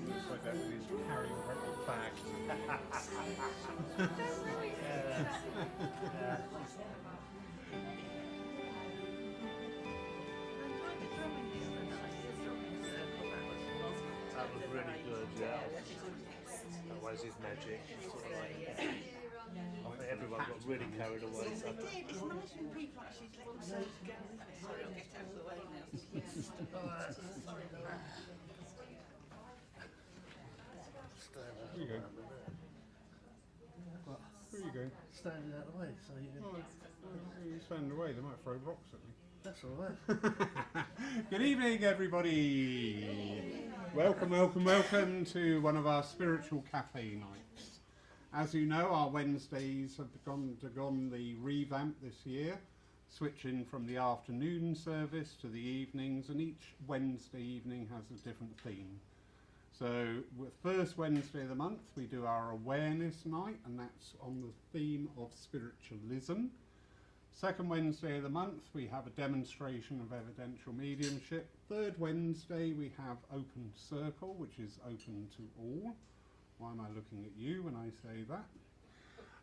Like that with his carrying bag. That was really good, yeah. That was his magic. I think everyone got really carried away. It's nice when people actually let themselves go. Sorry, I'll get out of the way now. Here you go. Where are you going? Standing out of the way, so you can... You stand away, they might throw rocks at me. That's alright. Good evening, everybody. Welcome, welcome, welcome to one of our spiritual cafe nights. As you know, our Wednesdays have undergone the revamp this year, switching from the afternoon service to the evenings, and each Wednesday evening has a different theme. So, with first Wednesday of the month, we do our awareness night, and that's on the theme of spiritualism. Second Wednesday of the month, we have a demonstration of evidential mediumship. Third Wednesday, we have Open Circle, which is open to all. Why am I looking at you when I say that?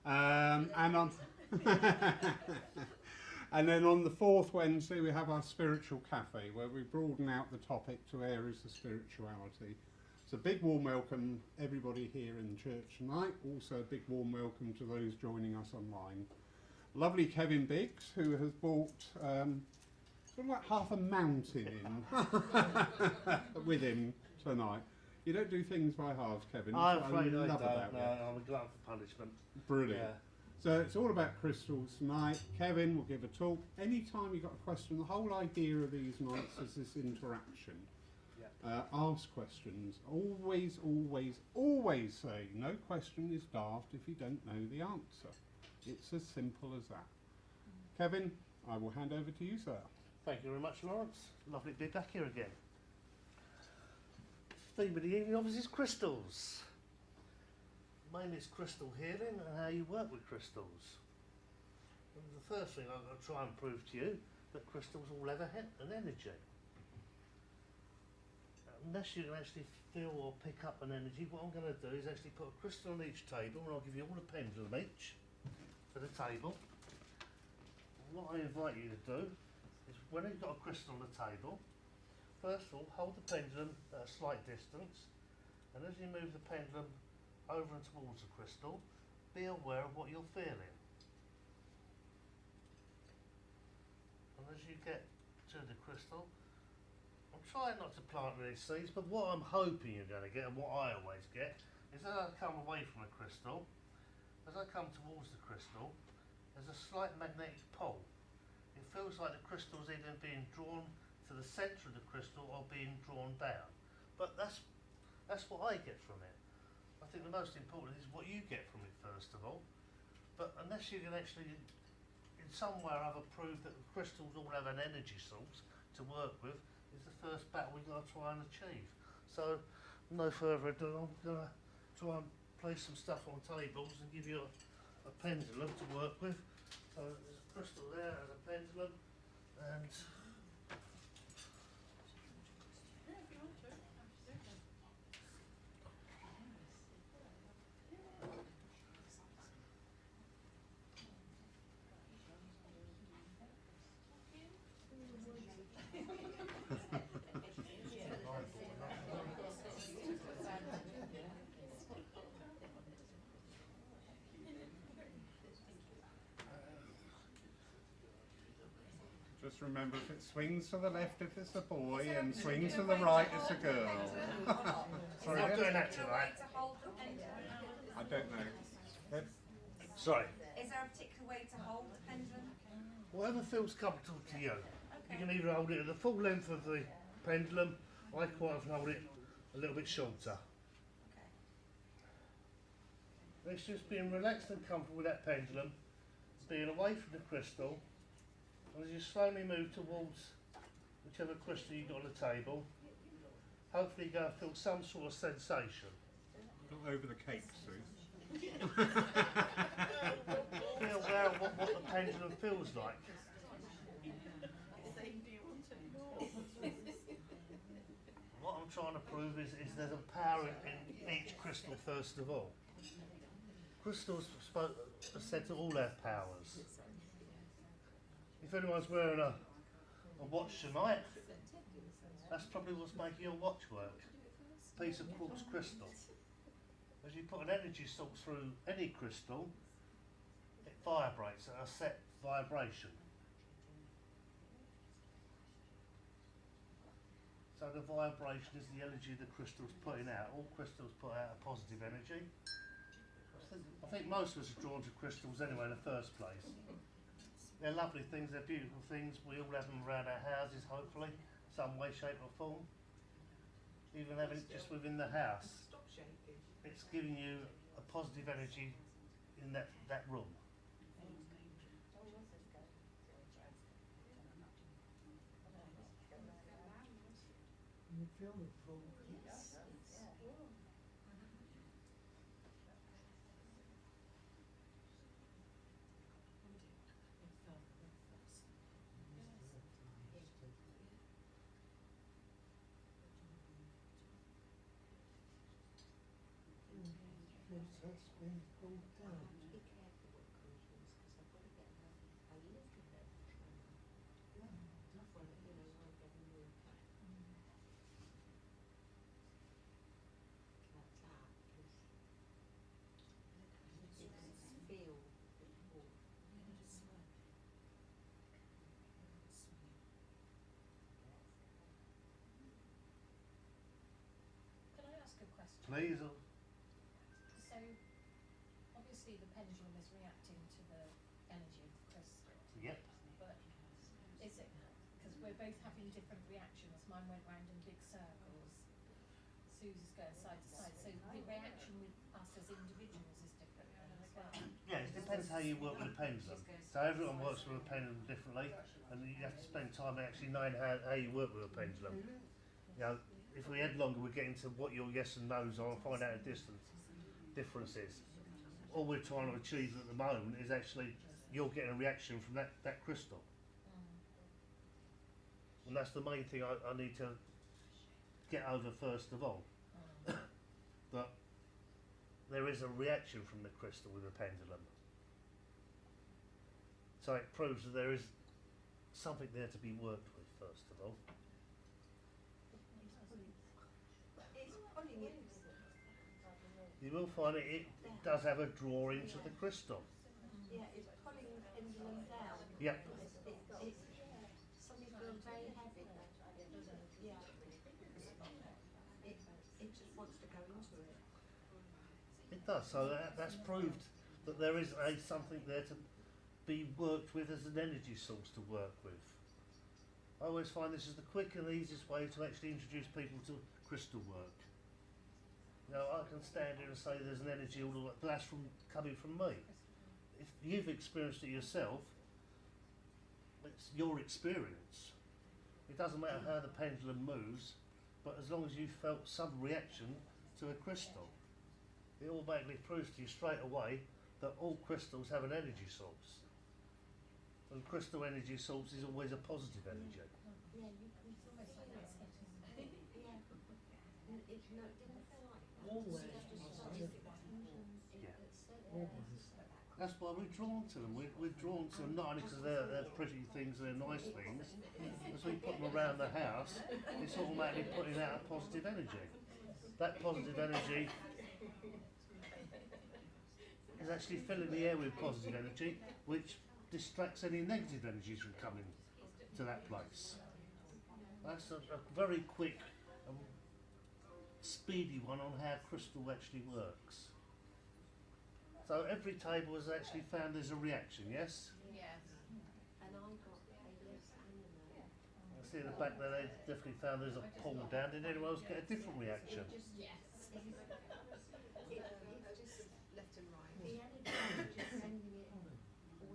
And on and then on the fourth Wednesday, we have our spiritual cafe, where we broaden out the topic to areas of spirituality. So a big warm welcome everybody here in church tonight. Also a big warm welcome to those joining us online. Lovely Kevin Biggs, who has brought sort of like half a mountain in with him tonight. You don't do things by halves, Kevin. I'm That's what afraid I love don't. about No, you. I'm a glutton for punishment. Brilliant. Yeah. So it's all about crystals tonight. Kevin will give a talk. Anytime you've got a question, the whole idea of these nights is this interaction. Yeah. Ask questions. Always, always, always say no question is daft if you don't know the answer. It's as simple as that. Kevin, I will hand over to you, sir. Thank you very much, Lawrence. Lovely to be back here again. Theme of the evening obviously is crystals. Mainly it's crystal healing and how you work with crystals. And the first thing I've got to try and prove to you that crystals all have an energy. Unless you can actually feel or pick up an energy, what I'm going to do is actually put a crystal on each table, and I'll give you all a pendulum each for the table. What I invite you to do is, when you've got a crystal on the table, first of all, hold the pendulum at a slight distance, and as you move the pendulum over and towards the crystal, be aware of what you're feeling. And as you get to the crystal, I'm trying not to plant any seeds, but what I'm hoping you're going to get, and what I always get, is as I come away from the crystal, as I come towards the crystal, there's a slight magnetic pull. It feels like the crystal's either being drawn to the centre of the crystal or being drawn down. But that's what I get from it. I think the most important is what you get from it first of all. But unless you can actually, in some way or other, prove that the crystals all have an energy source to work with, is the first battle we've got to try and achieve. So, no further ado, I'm going to try and place some stuff on tables and give you a pendulum to work with. So there's a crystal there and a pendulum, and Just remember, if it swings to the left if it's a boy and swings to the right it's a girl. Sorry, I'm not doing Ed? that tonight. I don't know. Ed? Sorry. Is there a particular way to hold the pendulum? Whatever feels comfortable to you. You can either hold it at the full length of the pendulum, I quite often hold it a little bit shorter. Okay. It's just being relaxed and comfortable with that pendulum, being away from the crystal, and as you slowly move towards whichever crystal you've got on the table, hopefully you're going to feel some sort of sensation. Not over the cake, Sue. Be aware of what the pendulum feels like. Saying, do you want any more? What I'm trying to prove is there's a power in each crystal first of all. Crystals are said to all have powers. If anyone's wearing a watch tonight, that's probably what's making your watch work. A piece of quartz crystal. As you put an energy source through any crystal, it vibrates at a set vibration. So the vibration is the energy the crystal's putting out. All crystals put out a positive energy. I think most of us are drawn to crystals anyway in the first place. They're lovely things, they're beautiful things. We all have them around our houses, hopefully, some way, shape or form. Even having it just within the house, it's giving you a positive energy in that room. That's been pulled down. Can I ask a question? Please. So, obviously the pendulum is reacting to the energy of the crystal, Yep. but is it, because we're both having different reactions, mine went round in big circles, Sue's is going side to side, so the reaction with us as individuals is different then as well. Yeah, it depends how you work with a pendulum. So everyone works with a pendulum differently, and you have to spend time actually knowing how you work with a pendulum. You know, if we had longer, we'd get into what your yes and no's are and find out the difference is. All we're trying to achieve at the moment is actually you're getting a reaction from that crystal. And that's the main thing I need to get over first of all. That there is a reaction from the crystal with a pendulum. So it proves that there is something there to be worked with first of all. You will find it does have a draw into the crystal. Yeah, it's pulling the pendulum down. Yep. Something feels very heavy. Yeah. It just wants to go into it. It does. So that's proved that there is something there to be worked with as an energy source to work with. I always find this is the quick and easiest way to actually introduce people to crystal work. You know, I can stand here and say there's an energy all the way, but that's coming from me. If you've experienced it yourself, it's your experience. It doesn't matter how the pendulum moves, but as long as you felt some reaction to a crystal, it automatically proves to you straight away that all crystals have an energy source. And crystal energy source is always a positive energy. Yeah, it's almost like it's hitting. Yeah. It didn't feel like that. Always. That's why we're drawn to them. We're drawn to them not only because they're pretty things, they're nice things. As we put them around the house, it's automatically putting out a positive energy. That positive energy is actually filling the air with positive energy, which distracts any negative energies from coming to that place. That's a very quick, speedy one on how crystal actually works. So every table has actually found there's a reaction, yes? Yes. And I got this animal. I see in the back there they definitely found there's a pull down. Did anyone else get a different reaction? Yes. It's just left and right. The energy is just sending it all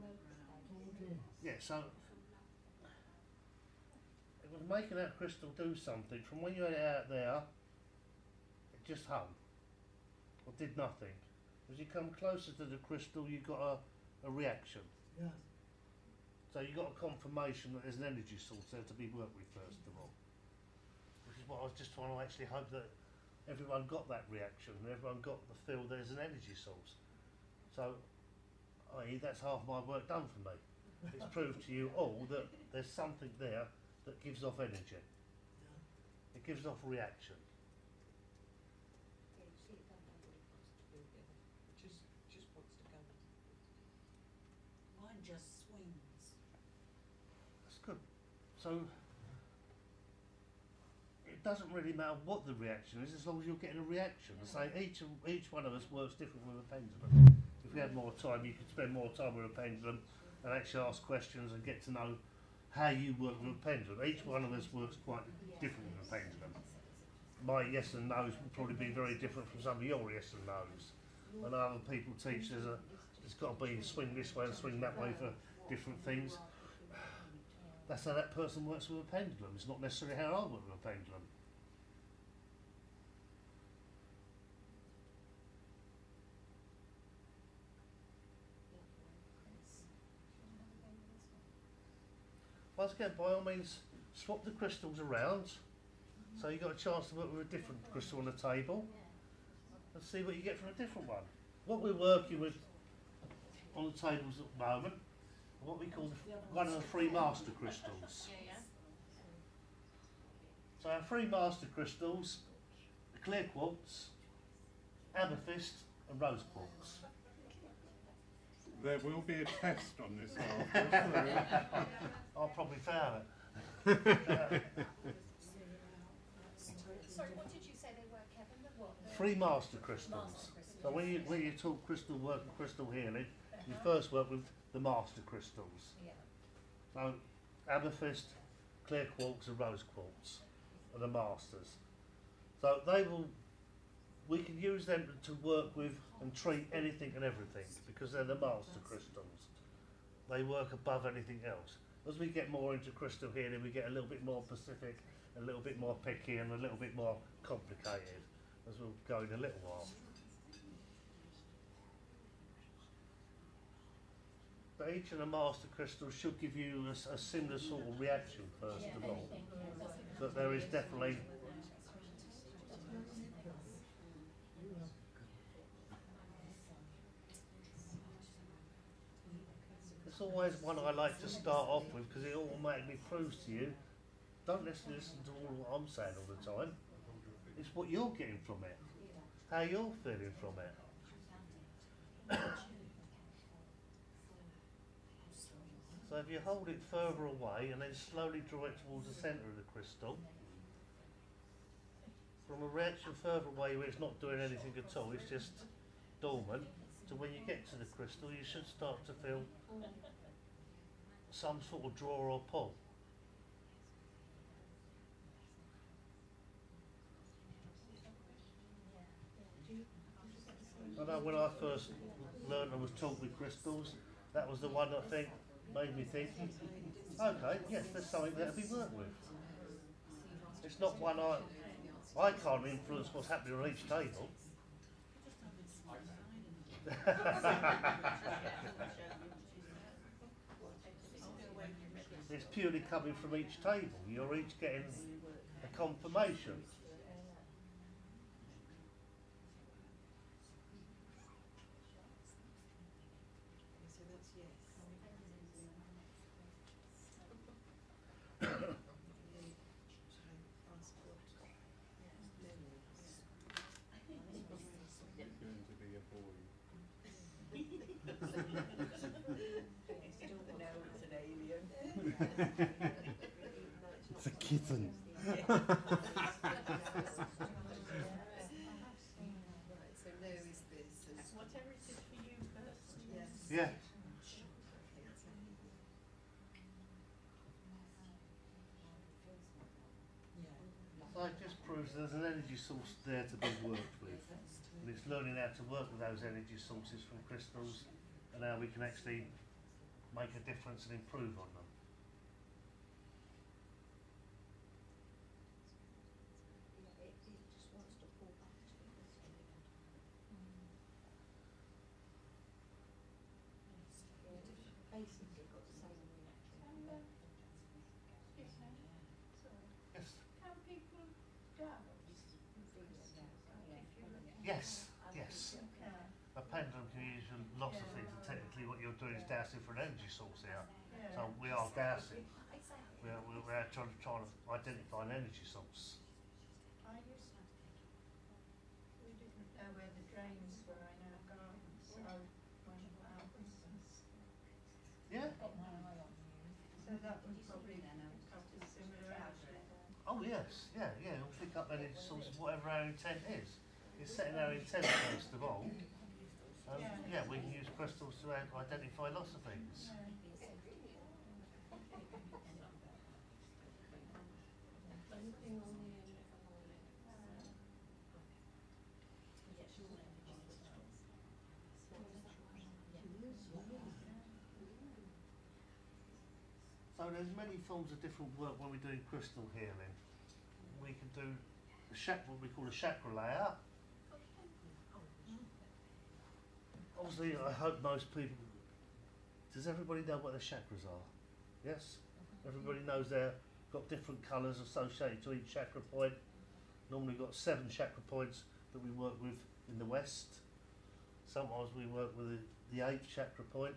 over the place. Yeah, so it was making that crystal do something. From when you had it out there, it just hung or did nothing. As you come closer to the crystal, you got a reaction. Yeah. So you got a confirmation that there's an energy source there to be worked with first of all. Which is what I was just trying to actually hope that everyone got that reaction and everyone got the feel there's an energy source. So, i.e., that's half my work done for me. It's proved to you all that there's something there that gives off energy. It gives off reaction. Just wants to go. Mine just swings. That's good. So, it doesn't really matter what the reaction is as long as you're getting a reaction. I say each one of us works different with a pendulum. If we had more time, you could spend more time with a pendulum and actually ask questions and get to know how you work with a pendulum. Each one of us works quite different with a pendulum. My yes and no's will probably be very different from some of your yes and no's. And other people teach it's got to be swing this way and swing that way for different things. That's how that person works with a pendulum. It's not necessarily how I work with a pendulum. Once again, by all means, swap the crystals around. So you've got a chance to work with a different crystal on the table. And see what you get from a different one. What we're working with on the tables at the moment are what we call one of the three master crystals. So our three master crystals are clear quartz, amethyst and rose quartz. There will be a test on this after. I'll probably fail it. Sorry, what did you say they were, Kevin? The what? The Three master crystals. master crystals. So when you talk crystal work and crystal healing, you first work with the master crystals. Yeah. So amethyst, clear quartz and rose quartz are the masters. So we can use them to work with and treat anything and everything because they're the master crystals. They work above anything else. As we get more into crystal healing, we get a little bit more specific, a little bit more picky and a little bit more complicated, as we'll go in a little while. But each of the master crystals should give you a similar sort of reaction first of all. But there is definitely it's always one I like to start off with because it automatically proves to you don't necessarily listen to all what I'm saying all the time. It's what you're getting from it, how you're feeling from it. So if you hold it further away and then slowly draw it towards the centre of the crystal, from a reaction further away where it's not doing anything at all, it's just dormant, to when you get to the crystal you should start to feel some sort of draw or pull. I know when I first learned and was taught with crystals, that was the one I think made me think, okay, yes, there's something there to be worked with. It's not one I can't influence what's happening on each table. It's purely coming from each table. You're each getting a confirmation. So that's yes. It's going to be a boy. Still know it's an alien. It's a kitten. Right, so no is this. And Whatever it is for you first. yes. Yeah. So it just proves there's an energy source there to be worked with. And it's learning how to work with those energy sources from crystals and how we can actually make a difference and improve on them. It just wants to pull back to it. Basically got the same reaction. Yes. Can people Yes, yes. A pendulum can use lots of things, and technically what you're doing is dowsing for an energy source here. So we are dowsing. We're trying to identify an energy source. We didn't know where the drains were in our garden, so when our Christmas. Yeah? Got my eye on you. So that would probably have a similar outlet. Oh yes, yeah. We'll pick up energy sources, whatever our intent is. It's setting our intent first of all. Yeah, we can use crystals to identify lots of things. So there's many forms of different work when we're doing crystal healing. We can do what we call a chakra layer. Obviously, I hope most people. Does everybody know what the chakras are? Yes? Everybody knows they've got different colours associated to each chakra point. Normally, we've got 7 chakra points that we work with in the West. Sometimes we work with the 8th chakra point.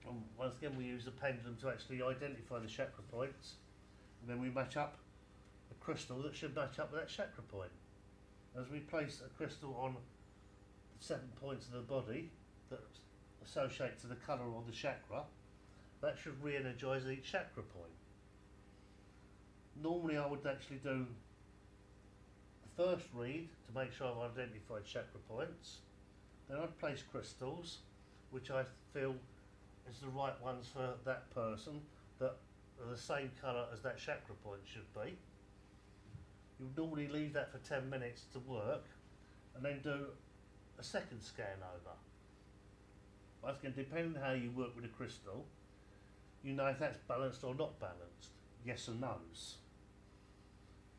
And once again, we use the pendulum to actually identify the chakra points. And then we match up a crystal that should match up with that chakra point. As we place a crystal on 7 points of the body that associate to the colour of the chakra, that should re-energise each chakra point. Normally I would actually do the first read to make sure I've identified chakra points, then I'd place crystals which I feel is the right ones for that person, that are the same colour as that chakra point should be. You would normally leave that for 10 minutes to work and then do a second scan over. Once again, depending on how you work with a crystal, you know if that's balanced or not balanced, yes or no's.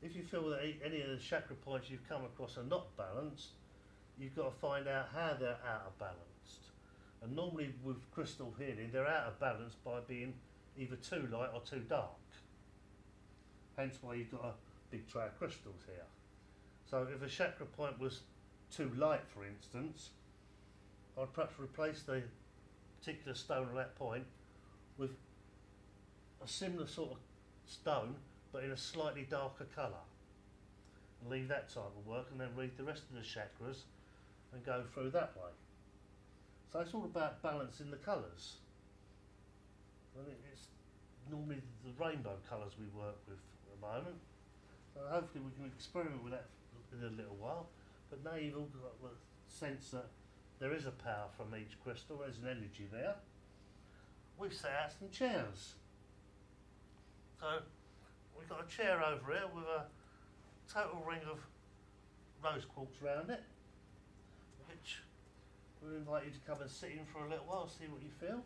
If you feel that any of the chakra points you've come across are not balanced, you've got to find out how they're out of balance. And normally with crystal healing, they're out of balance by being either too light or too dark. Hence why you've got a big tray of crystals here. So if a chakra point was too light, for instance, I'd perhaps replace the particular stone at that point with a similar sort of stone but in a slightly darker colour, and leave that type of work, and then read the rest of the chakras and go through that way. So it's all about balancing the colours. And it's normally the rainbow colours we work with at the moment. So hopefully we can experiment with that in a little while. But now you've all got the sense that there is a power from each crystal, there's an energy there. We've set out some chairs. So we've got a chair over here with a total ring of rose quartz around it, which we invite you to come and sit in for a little while, see what you feel.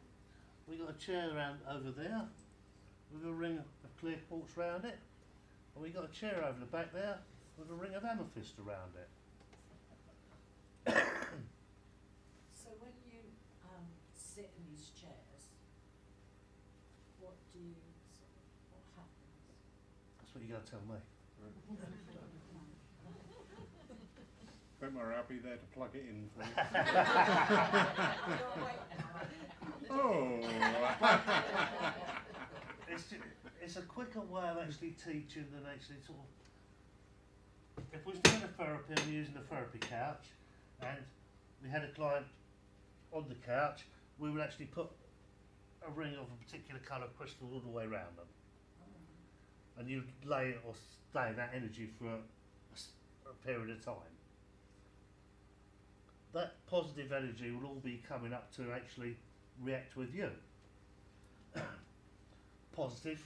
We've got a chair around over there with a ring of clear quartz around it. And we've got a chair over the back there with a ring of amethyst around it. So when you sit in these chairs, what happens? That's what you got to tell me. Don't worry, I'll be there to plug it in for you. It's a quicker way of actually teaching than actually sort of. If we're doing a therapy and we're using a therapy couch, and we had a client on the couch, we would actually put a ring of a particular colour crystal all the way around them, and you'd lay it or stay in that energy for a period of time. That positive energy will all be coming up to actually react with you. Positive,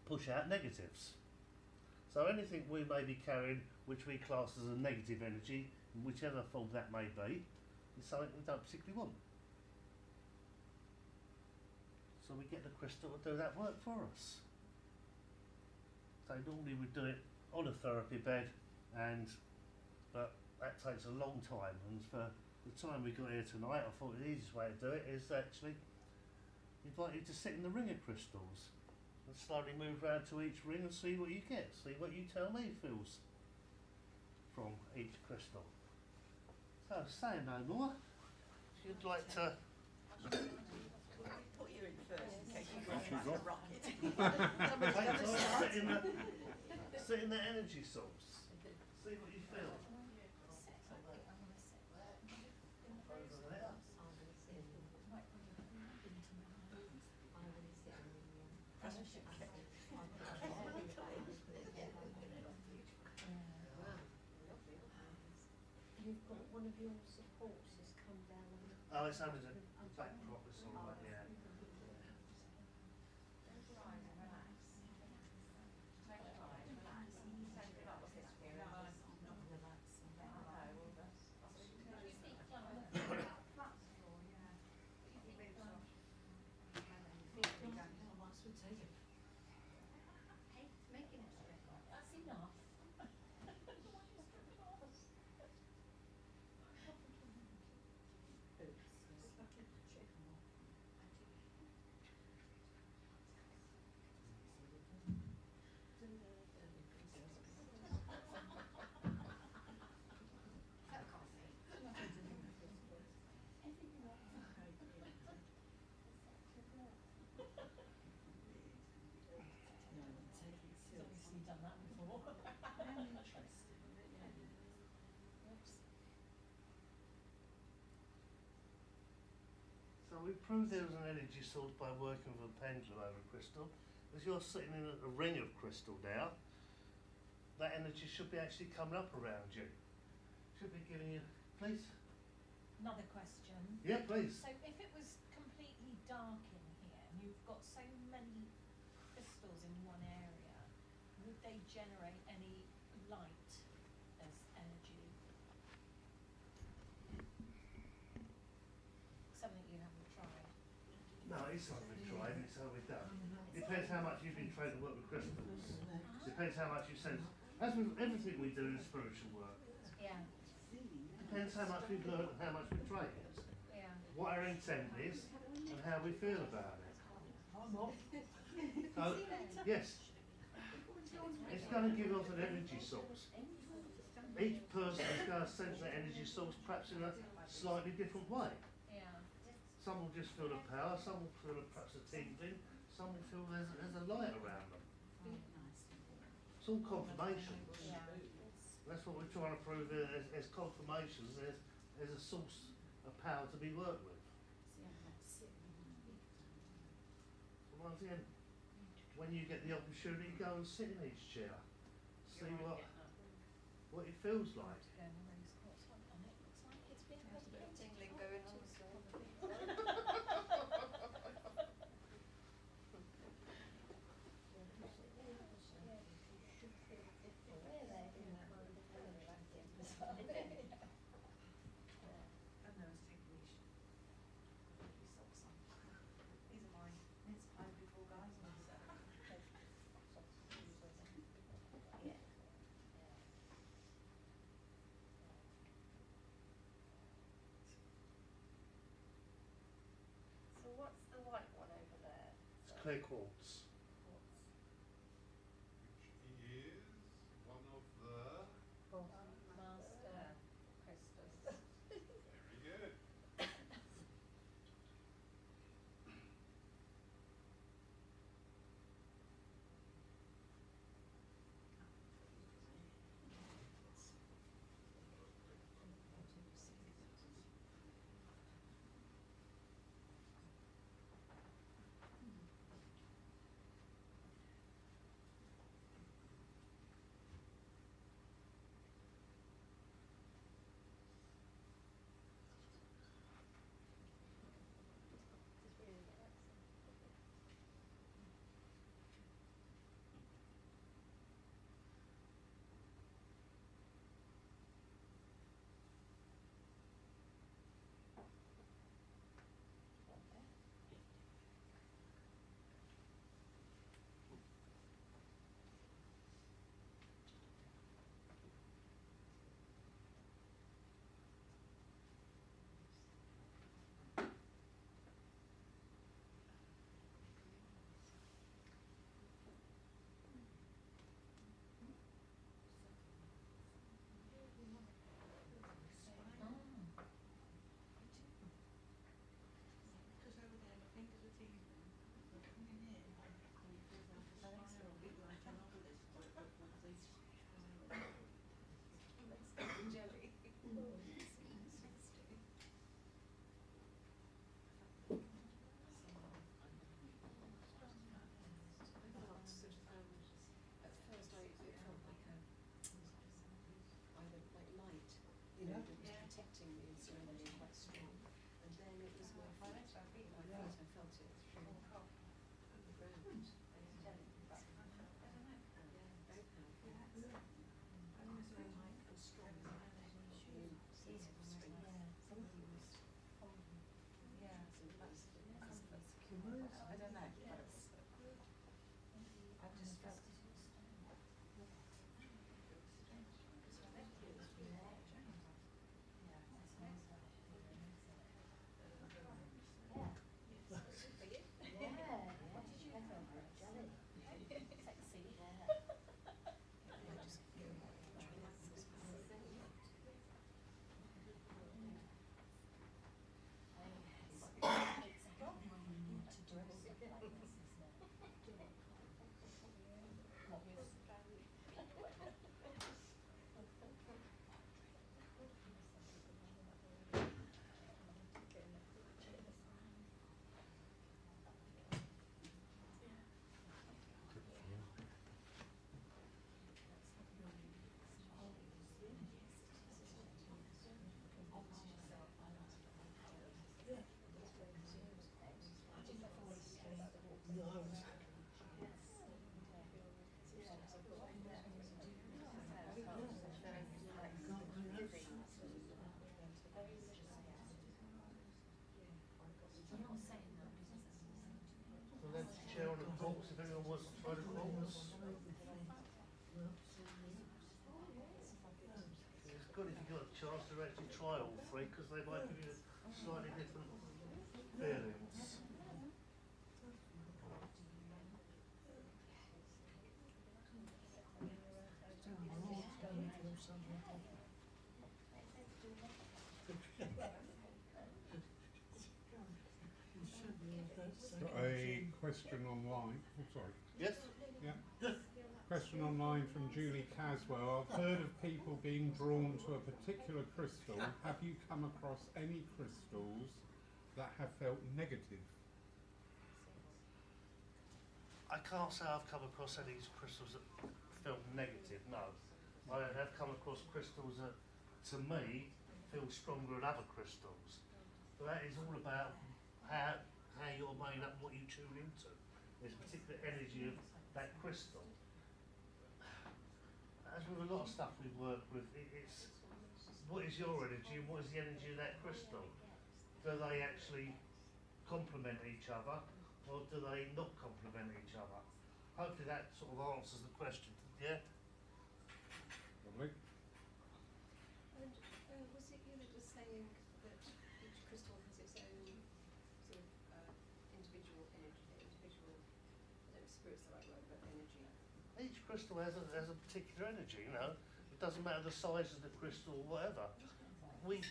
push out negatives. So anything we may be carrying which we class as a negative energy, in whichever form that may be, is something we don't particularly want. So we get the crystal to do that work for us. So normally we do it on a therapy bed, but that takes a long time, and for the time we got here tonight, I thought the easiest way to do it is actually invite you to sit in the ring of crystals and slowly move round to each ring and see what you get, see what you tell me feels from each crystal. So, saying no more, if you'd like to. Put you in first in case you go Off you off go. like a rocket. Take Somebody's got to time, start. sit in the energy source. See what you feel. Over there. You've got one of your supports has come down and Oh, it's under the backdrop, it's all right, yeah. That's enough. He's obviously done that before. Oops. So we proved there was an energy source by working with a pendulum over crystal. As you're sitting in a ring of crystal now, that energy should be actually coming up around you. Should be giving you, please? Another question. Yeah, please. So if it was completely dark in here and you've got so many crystals in one area, would they generate any light as energy? Something you haven't tried. No, it's something we've tried and it's how we've done. Depends how much you've been trained to work with crystals. Depends how much you sense. As with everything we do in spiritual work, Yeah, depends how much we've learned and how much we've trained. yeah. What our intent is and how we feel about it. So, yes, it's going to give off an energy source. Each person is going to sense that energy source perhaps in a slightly different way. Yeah. Some will just feel the power, some will feel perhaps a tingling, some will feel there's a light around them. It's all confirmations. Yeah. That's what we're trying to prove as confirmations. There's a source of power to be worked with. So once again, when you get the opportunity, go and sit in each chair. See what it feels like. Go and raise what's on it. Looks like it's been There's a bit of tingling pretty going on. And those ticklish. Socks on. These are mine. It's played before guys. So what's the white one over there? It's clear quartz. Which is one of the. master crystals. Very good. protecting me and surrounding me quite strong. And then it was my feet. I felt it through the ground. Very powerful. And strong. Sense of strength. I don't know. I just felt So let's chair on the course if anyone wants to try the course. It's good if you've got a chance to actually try all three because they might give you slightly different feelings. Got a question online. Oh, sorry. Yes? Yeah. Question online from Julie Caswell. I've heard of people being drawn to a particular crystal. Have you come across any crystals that have felt negative? I can't say I've come across any crystals that felt negative, no. I have come across crystals that, to me, feel stronger than other crystals. But that is all about how you're made up and what you tune into. There's a particular energy of that crystal. As with a lot of stuff we work with, it's what is your energy and what is the energy of that crystal? Do they actually complement each other or do they not complement each other? Hopefully that sort of answers the question, yeah? Lovely. And was it you that was saying that each crystal has its own sort of individual energy, I don't know if spirit's the right word, but energy? Each crystal has a particular energy, you know. It doesn't matter the size of the crystal or whatever. We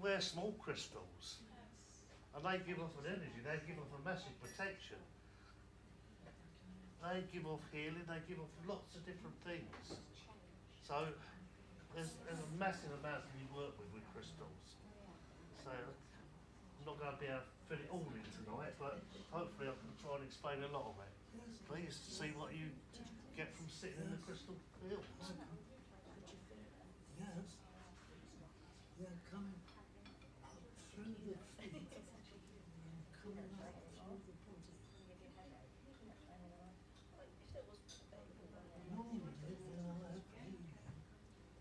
wear small crystals and they give off an energy, they give off a massive protection. They give off healing, they give off lots of different things. So there's a massive amount that we work with crystals. So I'm not going to be able to fit it all in tonight, but hopefully I can try and explain a lot of it. Please see what you get from sitting in the crystal fields. Yes. They're coming up through the feet and coming up through the body. Normally when I have healing,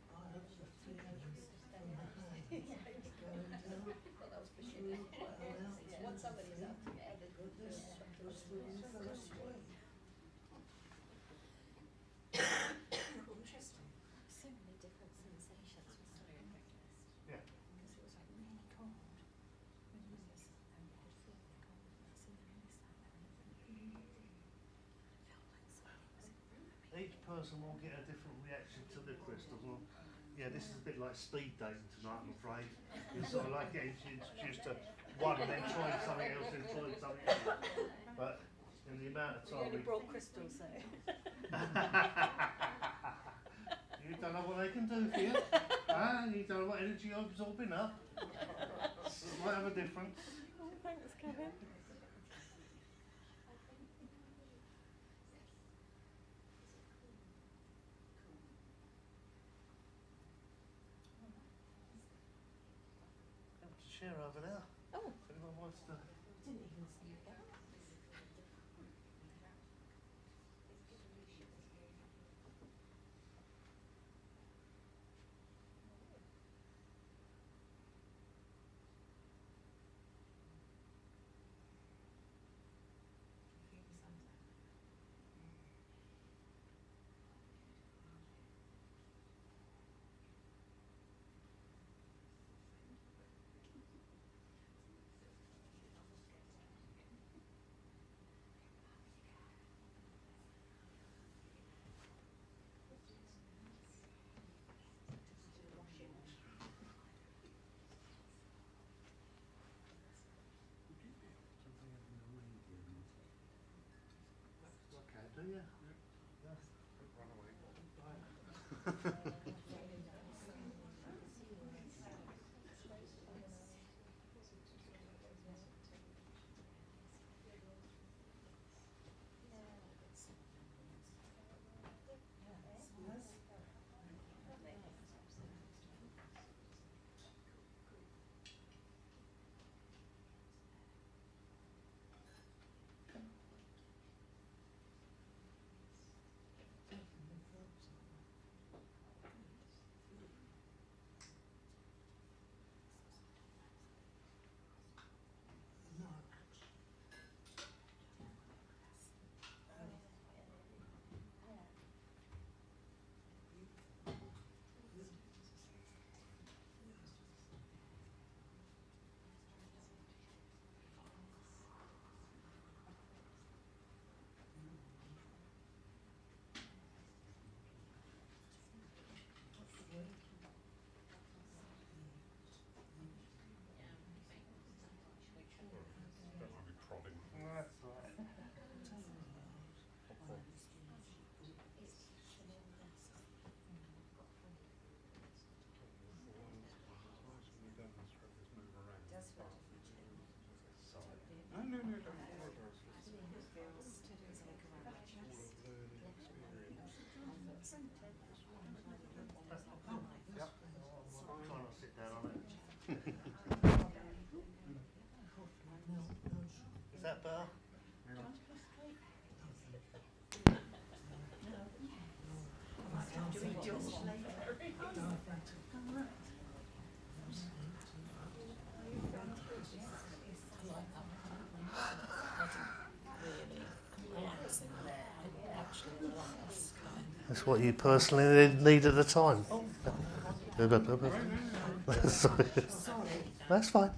I have the feeling from the hand going down through and out through the feet. But this was the reverse way. Interesting. So many different sensations with something like this. Yeah. Because it was like really cold. Really nice. And I could feel the coldness and then it's like that. It felt like something was in front of me. Each person will get a different reaction to the crystals. Well, yeah, this is a bit like speed dating tonight, I'm afraid. It's sort of like getting introduced to one and then trying something else and trying something else. But in the amount of time only brought crystals, so. you don't know what they can do for you. You don't know what energy you're absorbing up. So it might have a difference. Oh, thanks, Kevin. chair over there. Oh. If anyone wants to. Didn't even see that. Okay, do you? Don't mind me prodding. That's all right. No, no, no, don't apologise. Yep. Try not to sit down on it. Is that better? That's what you personally need at the time. Sorry. That's fine.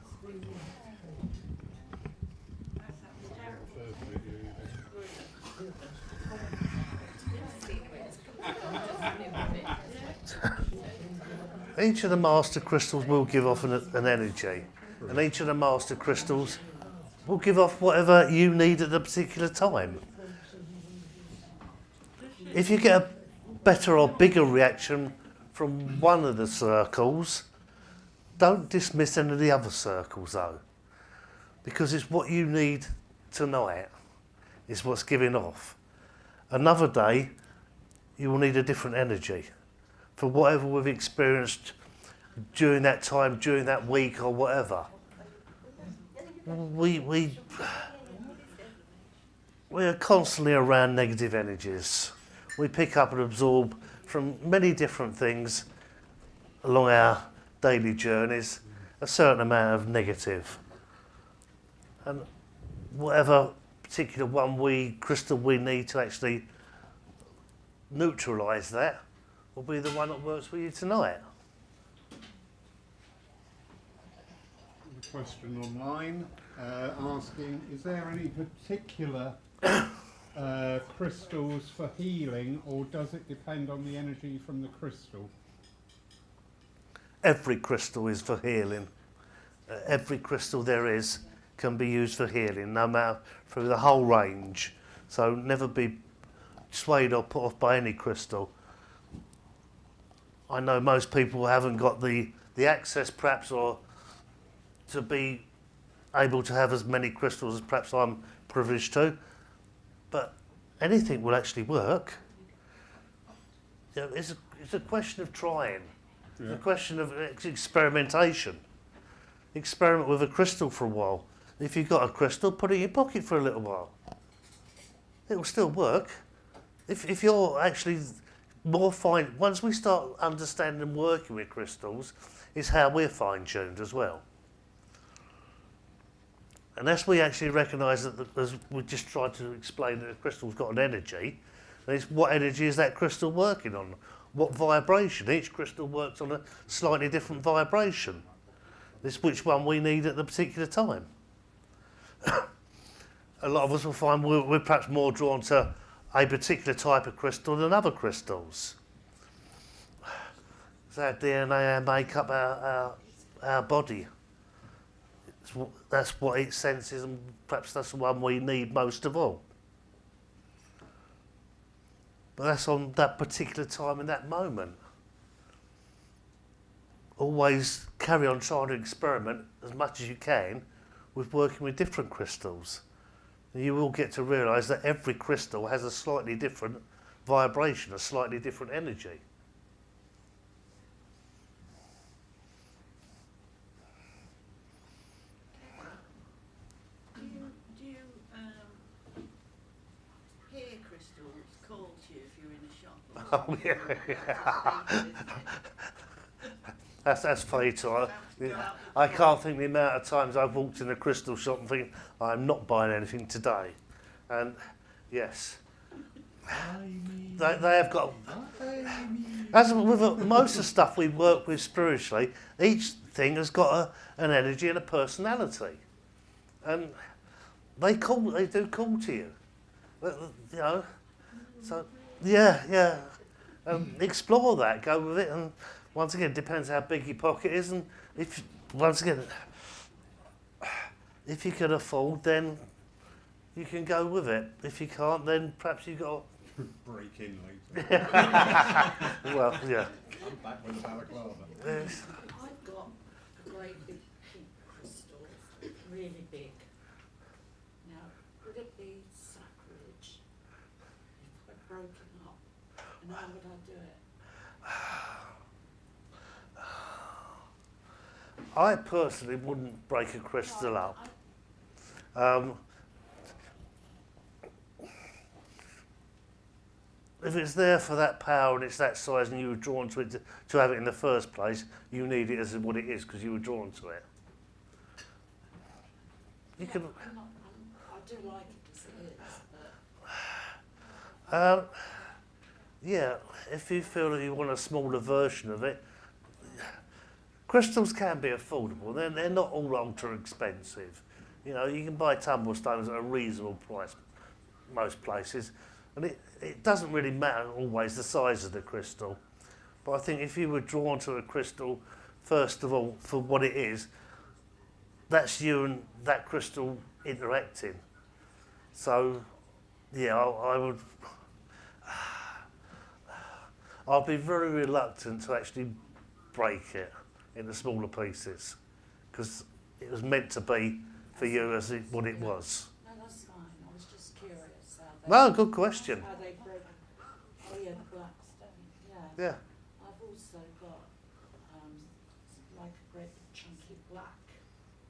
Each of the master crystals will give off an energy, and each of the master crystals will give off whatever you need at the particular time. If you get a better or bigger reaction from one of the circles, don't dismiss any of the other circles though, because it's what you need tonight is what's giving off. Another day, you will need a different energy for whatever we've experienced during that time, during that week or whatever. We are constantly around negative energies. We pick up and absorb from many different things along our daily journeys a certain amount of negative. And whatever particular crystal we need to actually neutralise that will be the one that works for you tonight. A question online asking, is there any particular crystals for healing, or does it depend on the energy from the crystal? Every crystal is for healing. Every crystal there is can be used for healing, no matter through the whole range. So never be swayed or put off by any crystal. I know most people haven't got the access perhaps or to be able to have as many crystals as perhaps I'm privileged to, but anything will actually work. You know, it's a question of trying. Yeah. It's a question of experimentation. experiment with a crystal for a while. If you've got a crystal, put it in your pocket for a little while. It will still work. If you're actually more fine, once we start understanding and working with crystals, is how we're fine-tuned as well. Unless we actually recognise that, as we just tried to explain, that a crystal's got an energy, and it's what energy is that crystal working on? What vibration? Each crystal works on a slightly different vibration. It's which one we need at the particular time. A lot of us will find we're perhaps more drawn to a particular type of crystal than other crystals. So our DNA, our makeup, our body. That's what it senses, and perhaps that's the one we need most of all. But that's on that particular time in that moment. Always carry on trying to experiment as much as you can with working with different crystals. And you will get to realise that every crystal has a slightly different vibration, a slightly different energy. Do you hear crystals call to you if you're in a shop? Oh yeah. That's fatal. I can't think the amount of times I've walked in a crystal shop and think, I'm not buying anything today. And yes, they have got, as with most of the stuff we work with spiritually, each thing has got an energy and a personality. And they do call to you. You know, so yeah. Explore that, go with it, and once again, it depends how big your pocket is, and if you can afford, then you can go with it. If you can't, then perhaps you've got break in later. well, yeah. I'm back with the balaclava. Yes. I've got a great big pink crystal, really big. Now, would it be sacrilege if I broke it up? And how would I do it? I personally wouldn't break a crystal up. If it's there for that power and it's that size and you were drawn to it to have it in the first place, you need it as what it is because you were drawn to it. You can. I do like it as it is, but Yeah, if you feel that you want a smaller version of it, crystals can be affordable. They're not all ultra expensive. You know, you can buy tumble stones at a reasonable price most places. And it doesn't really matter always the size of the crystal. But I think if you were drawn to a crystal, first of all, for what it is, that's you and that crystal interacting. So, yeah, I would... I'd be very reluctant to actually break it into smaller pieces because it was meant to be for you as what it was. no, that's fine. I was just curious how they. No, good question. How they broke. Oh yeah, the black stone. Yeah. Yeah. I've also got like a great chunky black.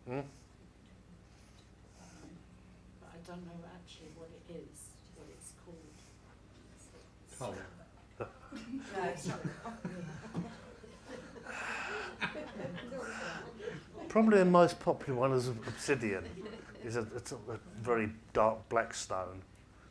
Mm. But I don't know actually what it is, what it's called. Colour. No, it's not. Probably the most popular one is obsidian. It's a very dark black stone.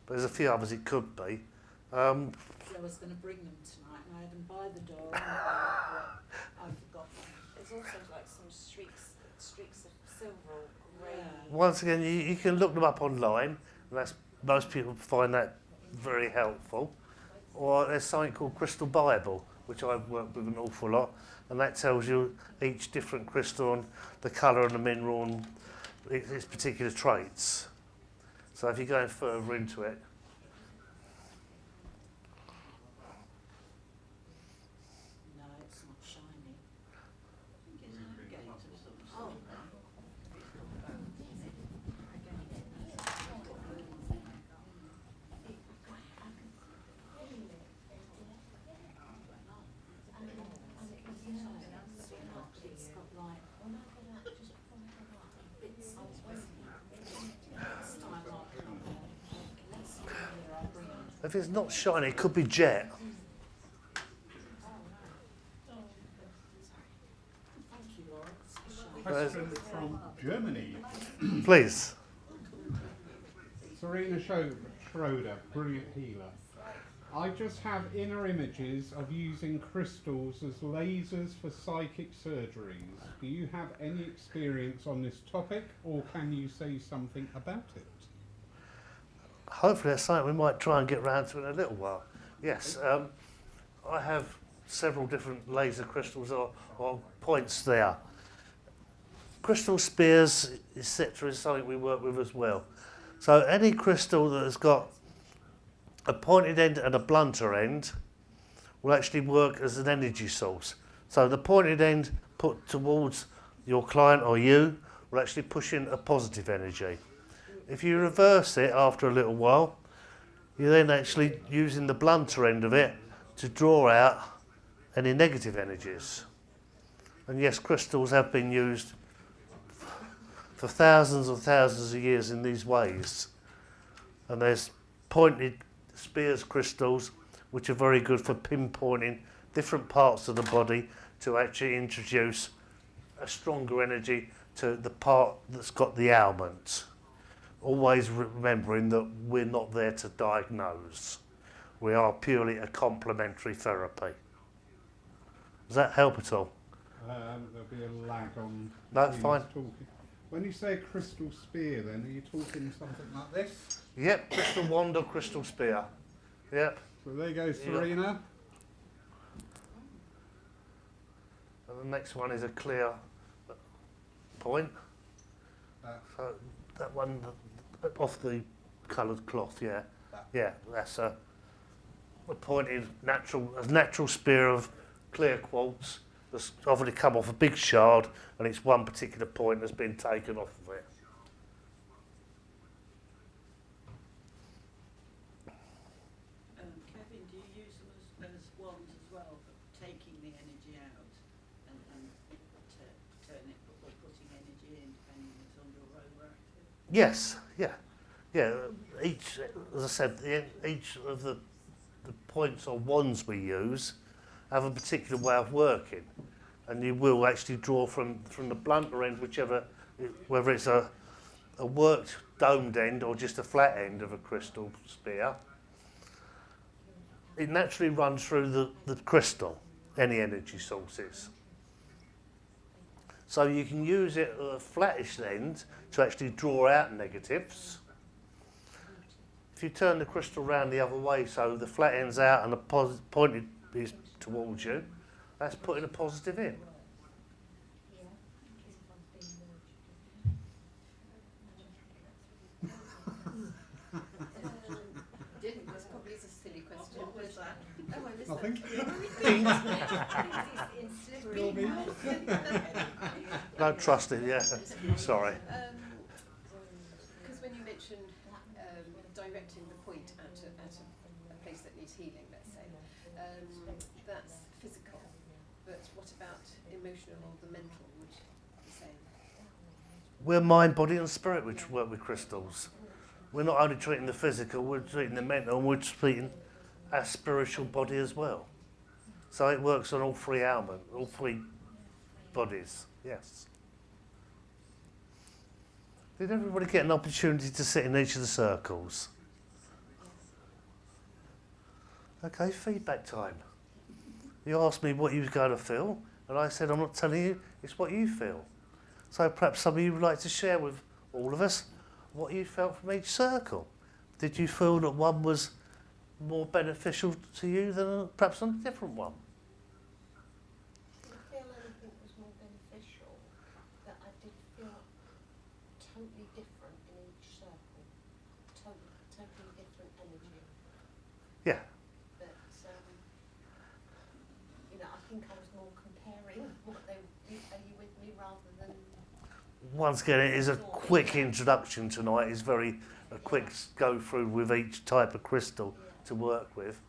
But there's a few others it could be. So I was going to bring them tonight and I had them by the door and I forgot them. There's also like some streaks of silver or grey. Yeah. Once again, you can look them up online. And that's most people find that very helpful. Or there's something called Crystal Bible, which I've worked with an awful lot, and that tells you each different crystal and the colour and the mineral and its particular traits. So if you're going further into it, No, it's not shiny. Oh, It's got like If it's not shiny, it could be jet. Thank you, Lawrence. Question from Germany. Please. Serena Schroeder, brilliant healer. I just have inner images of using crystals as lasers for psychic surgeries. Do you have any experience on this topic, or can you say something about it? Hopefully that's something we might try and get round to in a little while. Yes, I have several different laser crystals or points there. Crystal spears, etc. is something we work with as well. So any crystal that has got a pointed end and a blunter end will actually work as an energy source. So the pointed end put towards your client or you will actually push in a positive energy. If you reverse it after a little while, you're then actually using the blunter end of it to draw out any negative energies. And yes, crystals have been used for thousands and thousands of years in these ways. And there's pointed spears crystals which are very good for pinpointing different parts of the body to actually introduce a stronger energy to the part that's got the ailment. Always remembering that we're not there to diagnose. We are purely a complementary therapy. Does that help at all? There'll be a lag on. That's who's fine. Talking. When you say crystal spear, then are you talking something like this? Yep, crystal wand or crystal spear. Yep. So there goes Serena. And the next one is a clear point. So that one off the coloured cloth, yeah. Yeah, that's a pointed natural spear of clear quartz that's obviously come off a big shard, and it's one particular point that's been taken off of it. Kevin, do you use them as wands as well, for taking the energy out and turn it or putting energy in, depending if it's under or overactive? Yes, yeah. Each, as I said, each of the points or wands we use have a particular way of working, and you will actually draw from the blunter end, whether it's a worked domed end or just a flat end of a crystal spear. It naturally runs through the crystal, any energy sources. So you can use it at a flattish end to actually draw out negatives. If you turn the crystal round the other way, so the flat end's out and the pointed is towards you, that's putting a positive in. This probably is a silly question. What was that? Oh, I missed Nothing. that. It's slippery. Don't trust it, yeah. Sorry. Because when you mentioned directing the point at a place that needs healing, let's say, that's physical. But what about emotional or the mental, would you say? We're mind, body and spirit which work with crystals. We're not only treating the physical, we're treating the mental, and we're treating our spiritual body as well. So it works on all three all three bodies, yes. Did everybody get an opportunity to sit in each of the circles? Okay, feedback time. You asked me what you was going to feel, and I said I'm not telling you, it's what you feel. So perhaps some of you would like to share with all of us what you felt from each circle. Did you feel that one was more beneficial to you than perhaps a different one? I didn't feel anything was more beneficial, but I did feel totally different in each circle. Totally different energy. Yeah. But, I think I was more comparing what are you with me rather than... Once again, it is a quick introduction tonight. It's a quick go through with each type of crystal to work with.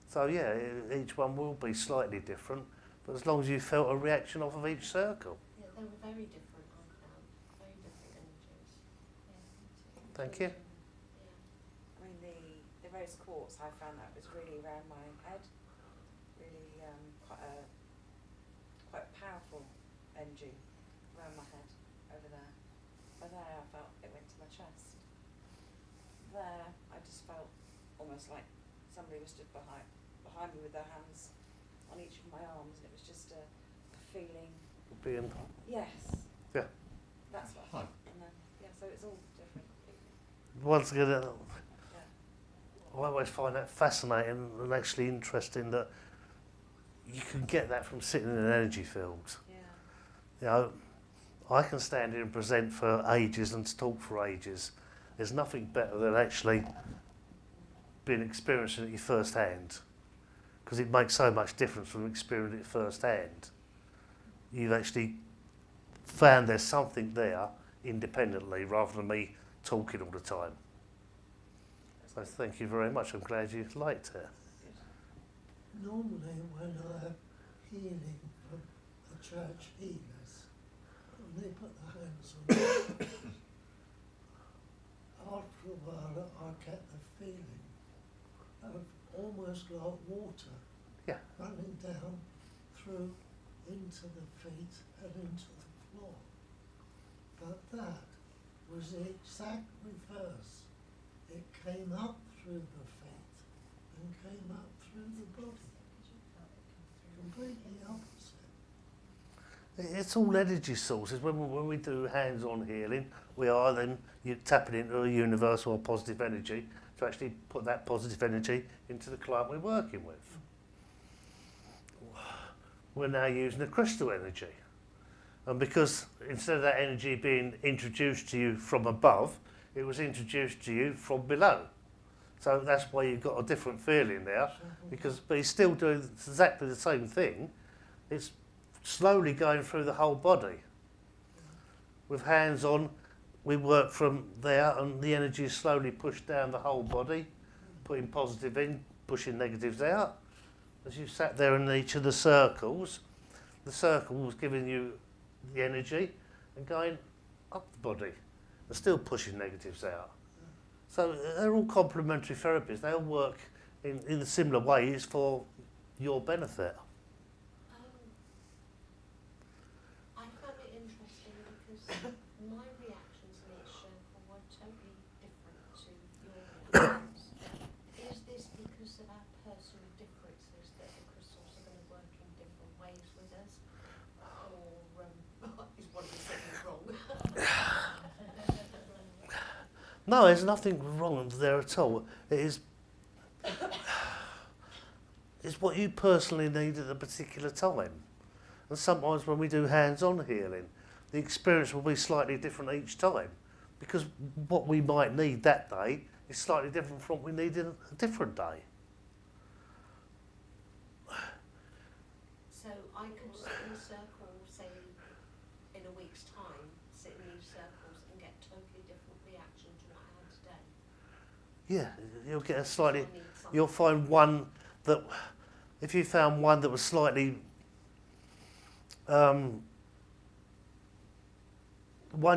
So yeah, each one will be slightly different, but as long as you felt a reaction off of each circle. Yeah, they were very different, I found. Very different energies. Thank you. I mean, the the rose quartz, I found that was really around my head, really quite powerful energy around my head, over there. But there I felt it went to my chest. There I just felt almost like somebody was stood behind me with their hands on each of my arms, and it was just a feeling. Being Yes. Yeah. That's what I felt. And then, yeah, so it's all different. once again, Yeah. I always find that fascinating and actually interesting that you can get that from sitting in an energy field. Yeah. You know, I can stand here and present for ages and talk for ages. There's nothing better than actually being experiencing it first hand, because it makes so much difference from experiencing it first hand. You've actually found there's something there independently rather than me talking all the time. So thank you very much. I'm glad you liked it. Normally when I have healing from the church healers, when they put their hands on me, after a while I get the feeling of almost like water Yeah. running down through into the feet and into the floor. But that was the exact reverse. It came up through the feet and came up through the body. Completely opposite. It's all energy sources. When we do hands-on healing, we are then tapping into a universal or positive energy to actually put that positive energy into the client we're working with. We're now using the crystal energy. And because instead of that energy being introduced to you from above, it was introduced to you from below. So that's why you've got a different feeling there, but it's still doing exactly the same thing. It's slowly going through the whole body. With hands on, we work from there and the energy is slowly pushed down the whole body, putting positive in, pushing negatives out. As you sat there in each of the circle was giving you the energy and going up the body and still pushing negatives out. So they're all complementary therapies. They all work in similar ways for your benefit. I found it interesting because my reactions in each circle were totally different to your reactions. Is this because of our personal differences that the crystals are going to work in different ways with us? Or is one of the things wrong? No, there's nothing wrong there at all. It's what you personally need at a particular time. And sometimes when we do hands-on healing, the experience will be slightly different each time, because what we might need that day is slightly different from what we need in a different day. So I could sit in a circle, say, in a week's time, sit in these circles and get totally different reaction to what I had today. Yeah, you'll get a slightly, I need something. you'll find one that, if you found one that was slightly, one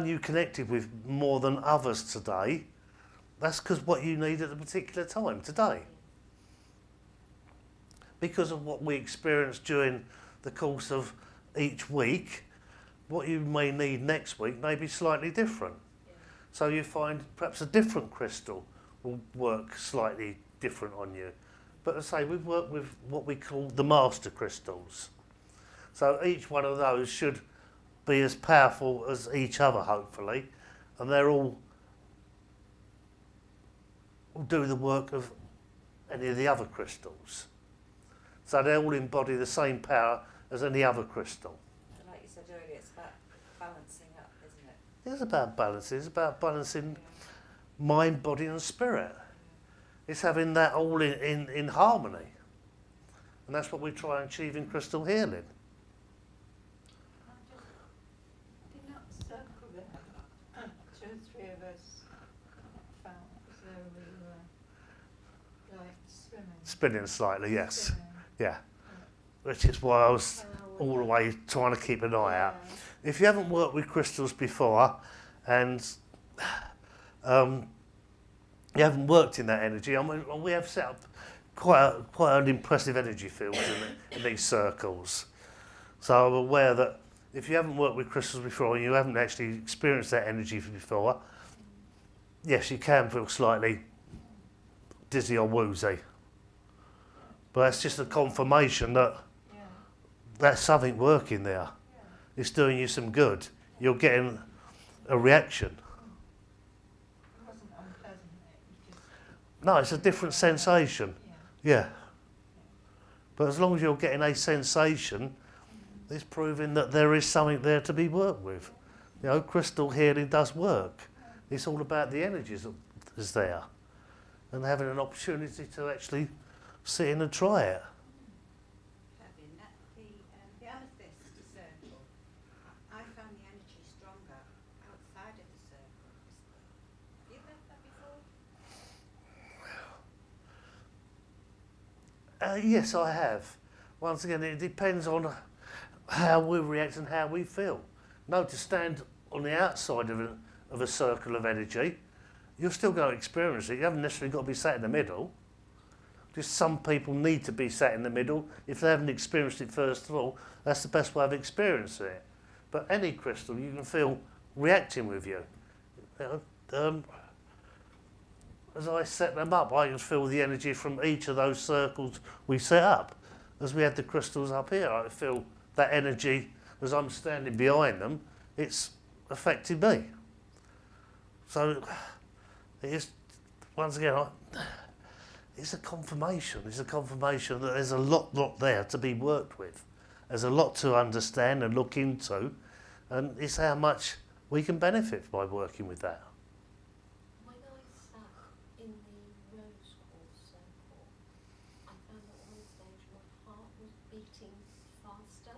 you connected with more than others today, that's because what you need at a particular time today. Because of what we experienced during the course of each week, what you may need next week may be slightly different. Yeah. So you find perhaps a different crystal will work slightly different on you. But as I say, we work with what we call the master crystals. So each one of those should be as powerful as each other, hopefully, and they're all do the work of any of the other crystals. So they all embody the same power as any other crystal. And like you said earlier, it's about balancing up, isn't it? It's about balance. It's about balancing mind, body and spirit. It's having that all in harmony. And that's what we try and achieve in crystal healing. In that circle there, 2 or 3 of us felt as though we were like swimming. Spinning slightly, yes. Swimming. Yeah. Which is why I was all the way trying to keep an eye out. If you haven't worked with crystals before and you haven't worked in that energy. I mean, we have set up quite an impressive energy field in these circles. So I'm aware that if you haven't worked with crystals before and you haven't actually experienced that energy before, yes, you can feel slightly dizzy or woozy. But that's just a confirmation that that's something working there. It's doing you some good. You're getting a reaction. It wasn't unpleasant, it was just, No, it's a different sensation. Yeah. But as long as you're getting a sensation, it's proving that there is something there to be worked with. You know, crystal healing does work. It's all about the energies that is there and having an opportunity to actually sit in and try it. Kevin, at the amethyst circle, I found the energy stronger outside of the circle. Have you heard that before? Yes, I have. Once again, it depends on how we react and how we feel. No, to stand on the outside of a circle of energy, you're still going to experience it. You haven't necessarily got to be sat in the middle. Just some people need to be sat in the middle. If they haven't experienced it first of all, that's the best way of experiencing it. But any crystal, you can feel reacting with you. As I set them up, I can feel the energy from each of those circles we set up. As we had the crystals up here, I feel that energy as I'm standing behind them, it's affected me. So it is, once again, it's a confirmation. It's a confirmation that there's a lot there to be worked with. There's a lot to understand and look into, and it's how much we can benefit by working with that. When I sat in the rose quartz circle, I found at one stage my heart was beating faster.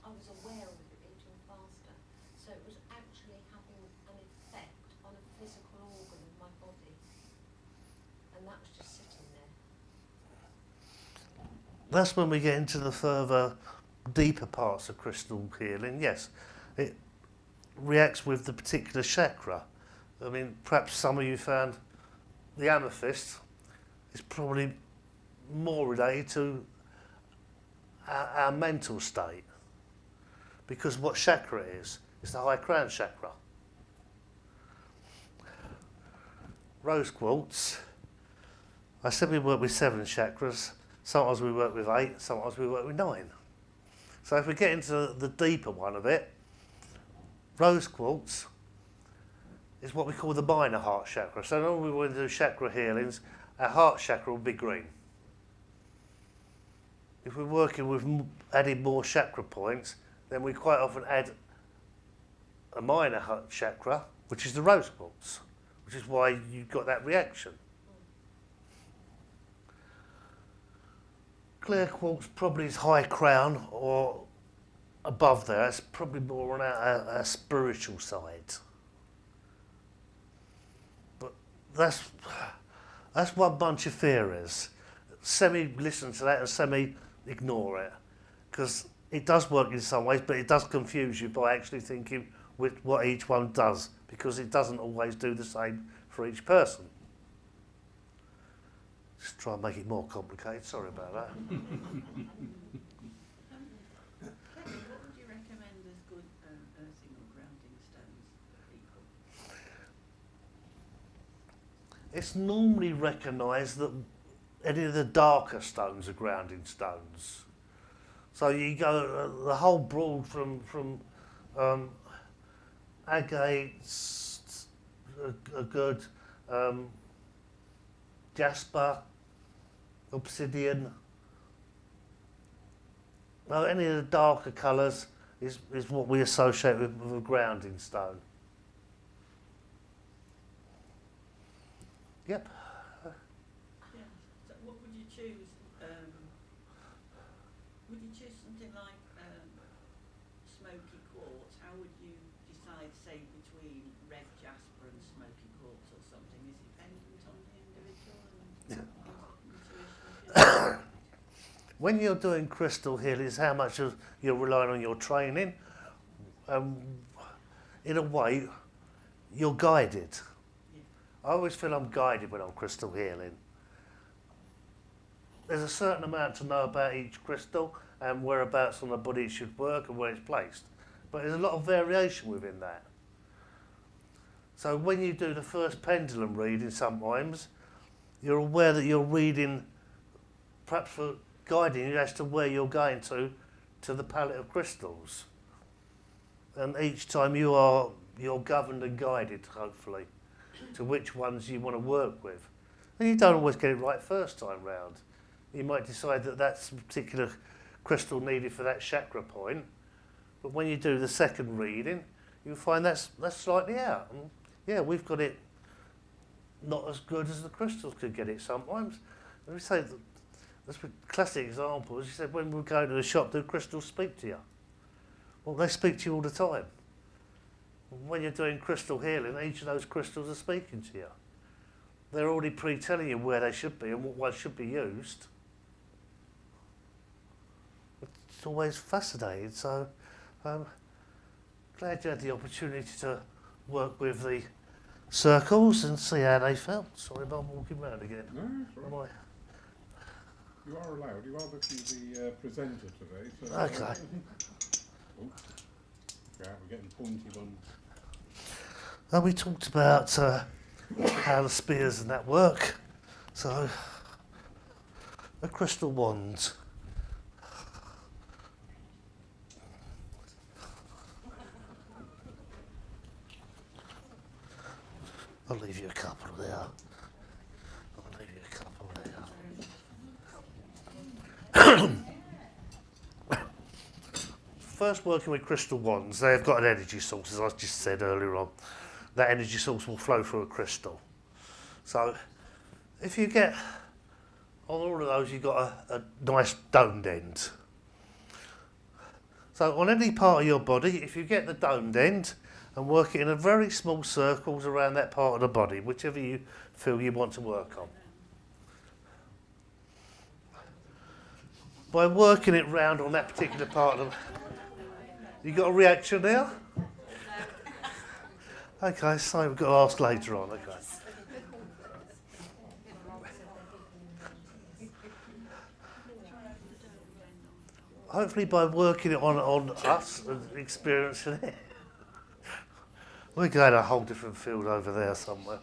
I was aware of it beating faster. So it was actually having an effect on a physical organ of my body. And that was just sitting there. That's when we get into the further, deeper parts of crystal healing. Yes, it reacts with the particular chakra. I mean, perhaps some of you found the amethyst is probably more related to our mental state. Because what chakra is, it's the high crown chakra. Rose quartz, I said we work with 7 chakras. Sometimes we work with 8, sometimes we work with 9. So if we get into the deeper one of it, rose quartz is what we call the minor heart chakra. So normally when we do chakra healings, our heart chakra will be green. If we're working with adding more chakra points, then we quite often add a minor heart chakra, which is the rose quartz, which is why you've got that reaction. Clear quartz probably is high crown or above there. It's probably more on our spiritual side. But that's one bunch of theories. Semi-listen to that and semi-ignore it. Because it does work in some ways, but it does confuse you by actually thinking with what each one does, because it doesn't always do the same for each person. Just try and make it more complicated. Sorry about that. Kevin, what would you recommend as good earthing or grounding stones for people? It's normally recognised that any of the darker stones are grounding stones. So you go the whole broad from agates, a good jasper, obsidian. Now, any of the darker colours is what we associate with a grounding stone. Yep. Yeah. So what would you choose? Would you choose something like smoky quartz? How would you decide, say, between red jasper and smoky quartz or something? Is it dependent on the individual and intuition? When you're doing crystal healing, is how much of you're relying on your training. In a way, you're guided. Yeah. I always feel I'm guided when I'm crystal healing. There's a certain amount to know about each crystal and whereabouts on the body it should work and where it's placed. But there's a lot of variation within that. So when you do the first pendulum reading sometimes, you're aware that you're reading perhaps for guiding you as to where you're going to the palette of crystals. And each time you're governed and guided, hopefully, to which ones you want to work with. And you don't always get it right first time round. You might decide that that's a particular crystal needed for that chakra point, but when you do the second reading, you'll find that's slightly out. And yeah, we've got it not as good as the crystals could get it sometimes. And we say that's a classic example. As you said, when we go to the shop, do crystals speak to you? Well, they speak to you all the time. When you're doing crystal healing, each of those crystals are speaking to you. They're already pre-telling you where they should be and what ones should be used. It's always fascinating. So glad you had the opportunity to work with the circles and see how they felt. Sorry, I'm walking round again. No, that's right. You are allowed. You are the presenter today. So Okay. Oh, yeah, we're getting pointy ones. And we talked about how the spears and that work. So, a crystal wand. I'll leave you a couple there. I'll leave you a couple there. First, working with crystal wands, they've got an energy source, as I just said earlier on. That energy source will flow through a crystal. So, if you get, on all of those, you've got a nice domed end. So, on any part of your body, if you get the domed end and work it in a very small circles around that part of the body, whichever you feel you want to work on. By working it round on that particular part of the... You got a reaction there? Okay, so we've got to ask later on, okay. Hopefully by working it on us and experiencing it, we're going a whole different field over there somewhere.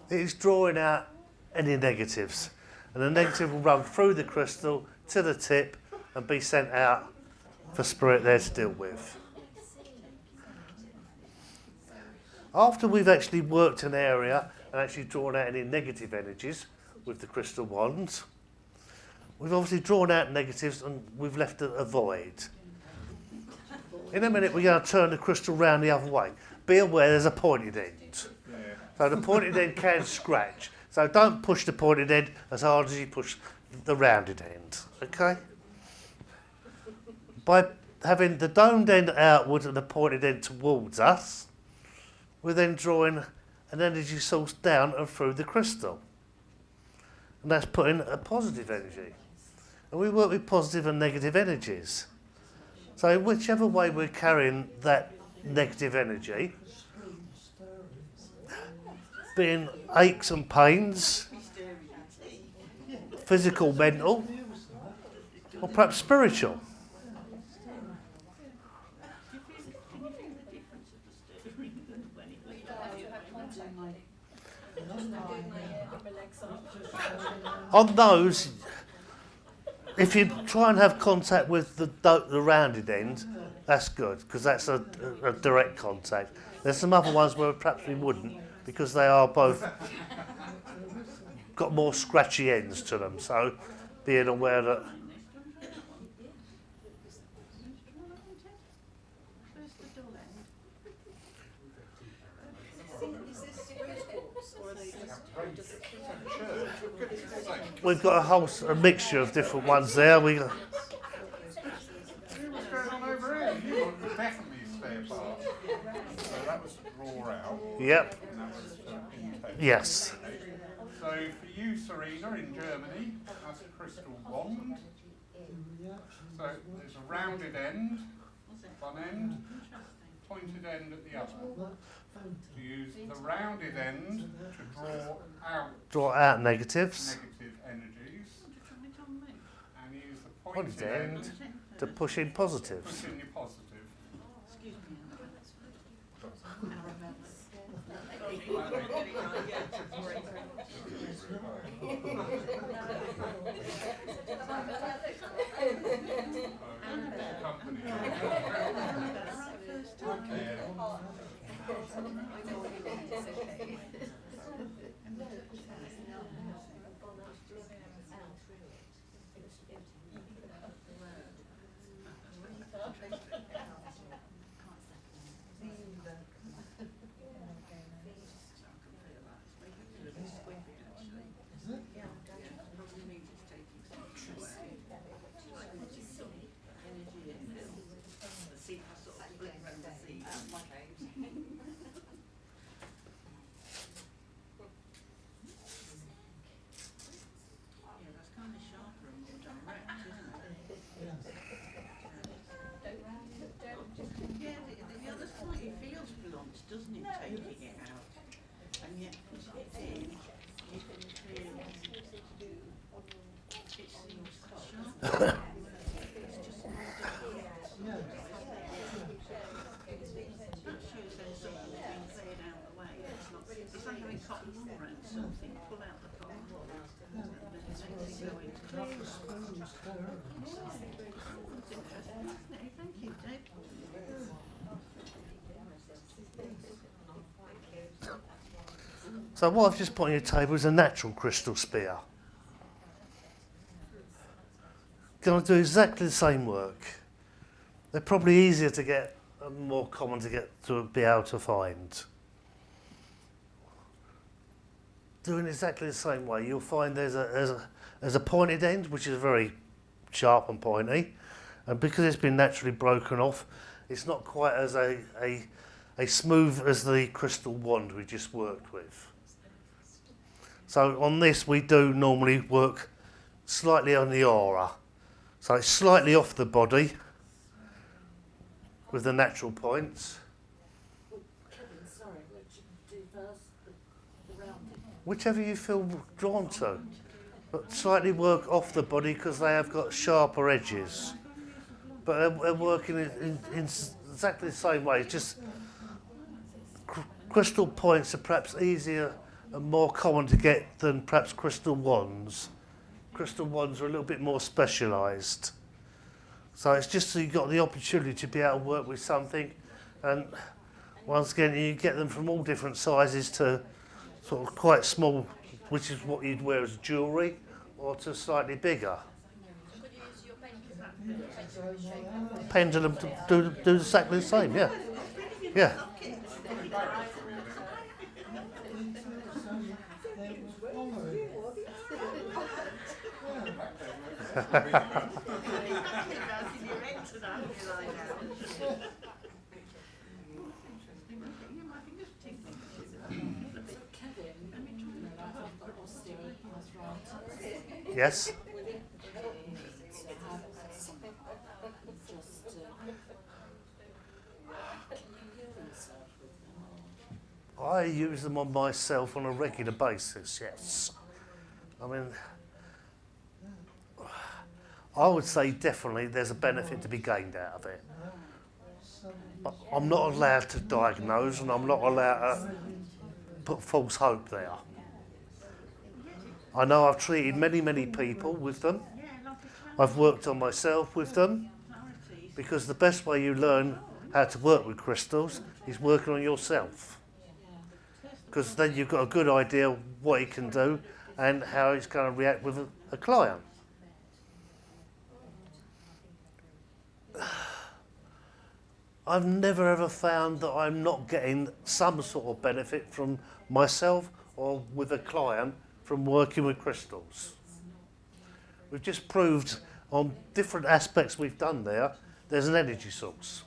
It's drawing out any negatives, and the negative will run through the crystal to the tip and be sent out for spirit there to deal with. After we've actually worked an area and actually drawn out any negative energies with the crystal wands, we've obviously drawn out negatives and we've left a void. In a minute we're going to turn the crystal round the other way. Be aware there's a pointed end. So the pointed end can scratch. So don't push the pointed end as hard as you push the rounded end. Okay? By having the domed end outward and the pointed end towards us, we're then drawing an energy source down and through the crystal. And that's putting a positive energy. And we work with positive and negative energies. So whichever way we're carrying that negative energy, being aches and pains, physical, mental, or perhaps spiritual. On those, if you try and have contact with the rounded end, that's good, because that's a direct contact. There's some other ones where perhaps we wouldn't, because they are both got more scratchy ends to them, so being aware that... We've got a mixture of different ones there. See what's going on over here? You would definitely stay apart. So that was draw out. Yep. And that was intake. Yes. So for you, Serena, in Germany, that's a crystal wand. So there's a rounded end, one end, pointed end at the other. to use the rounded end to Draw out negatives. negative energies, and use the Pointed pointed end end to push in to positives. push in your positive. Excuse me. Company. Doesn't it, taking it out, and yet putting it in, you can feel it seems sharp. It's just more difficult. That shows there's something being cleared out the way. It's like having cotton wool around something. Pull out the cotton wool, and then the next thing go into the Thank you, Dave. So what I've just put on your table is a natural crystal spear. Going to do exactly the same work. They're probably easier to get and more common to get to be able to find. Doing exactly the same way, you'll find there's a pointed end which is very sharp and pointy, and because it's been naturally broken off, it's not quite as a smooth as the crystal wand we just worked with. So on this we do normally work slightly on the aura. So it's slightly off the body with the natural points. Kevin, sorry, what should you do first? The rounded? Whichever you feel drawn to. But slightly work off the body because they have got sharper edges. But they're working in exactly the same way. It's just crystal points are perhaps easier and more common to get than perhaps crystal wands. Crystal wands are a little bit more specialised. So it's just so you've got the opportunity to be able to work with something, and once again you get them from all different sizes to sort of quite small, which is what you'd wear as jewellery, or to slightly bigger. Could you use your Pendulum to do exactly the same, yeah. Yeah. Yes. I use them on myself on a regular basis, yes. I mean, I would say definitely there's a benefit to be gained out of it. I'm not allowed to diagnose, and I'm not allowed to put false hope there. I know I've treated many people with them. I've worked on myself with them, because the best way you learn how to work with crystals is working on yourself. Because then you've got a good idea what it can do and how it's going to react with a client. I've never ever found that I'm not getting some sort of benefit from myself or with a client from working with crystals. We've just proved on different aspects we've done there's an energy source.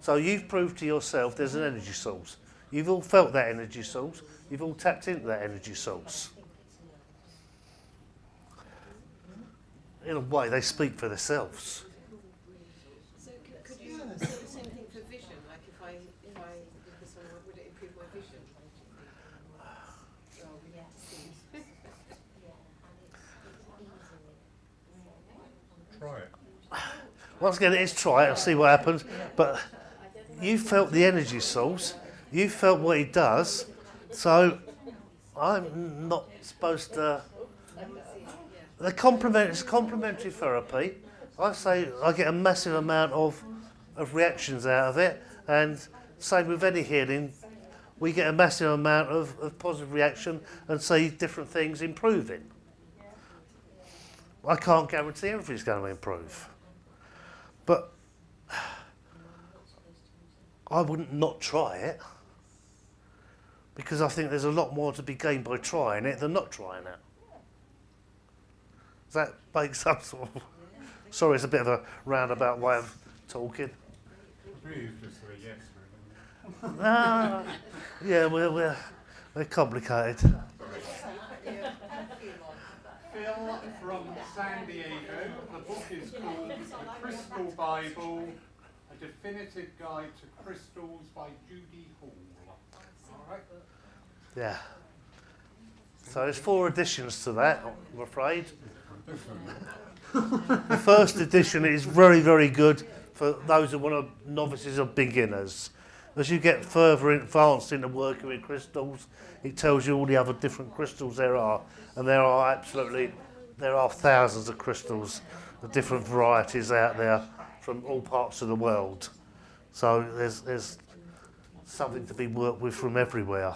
So you've proved to yourself there's an energy source. You've all felt that energy source. You've all tapped into that energy source. In a way, they speak for themselves. So could you say the same thing for vision? Like if I did this Once again, it is try it and see what happens. But you felt the energy source. You felt what he does. So I'm not supposed to. It's complementary therapy. I say I get a massive amount of reactions out of it, and same with any healing. We get a massive amount of positive reaction and see different things improving. I can't guarantee everything's going to improve. But I wouldn't not try it, because I think there's a lot more to be gained by trying it than not trying it. Does that make some sort of... Sorry, it's a bit of a roundabout way of talking. Just a yes, really. Yeah, we're complicated. Phil from San Diego. The book is called The Crystal Bible, A Definitive Guide to Crystals by Judy Hall. All right. Yeah. So there's 4 editions to that, I'm afraid. The first edition is very, very good for those who want to, novices or beginners. As you get further advanced into working with crystals, it tells you all the other different crystals there are. And there are thousands of crystals, the different varieties out there from all parts of the world. So there's something to be worked with from everywhere.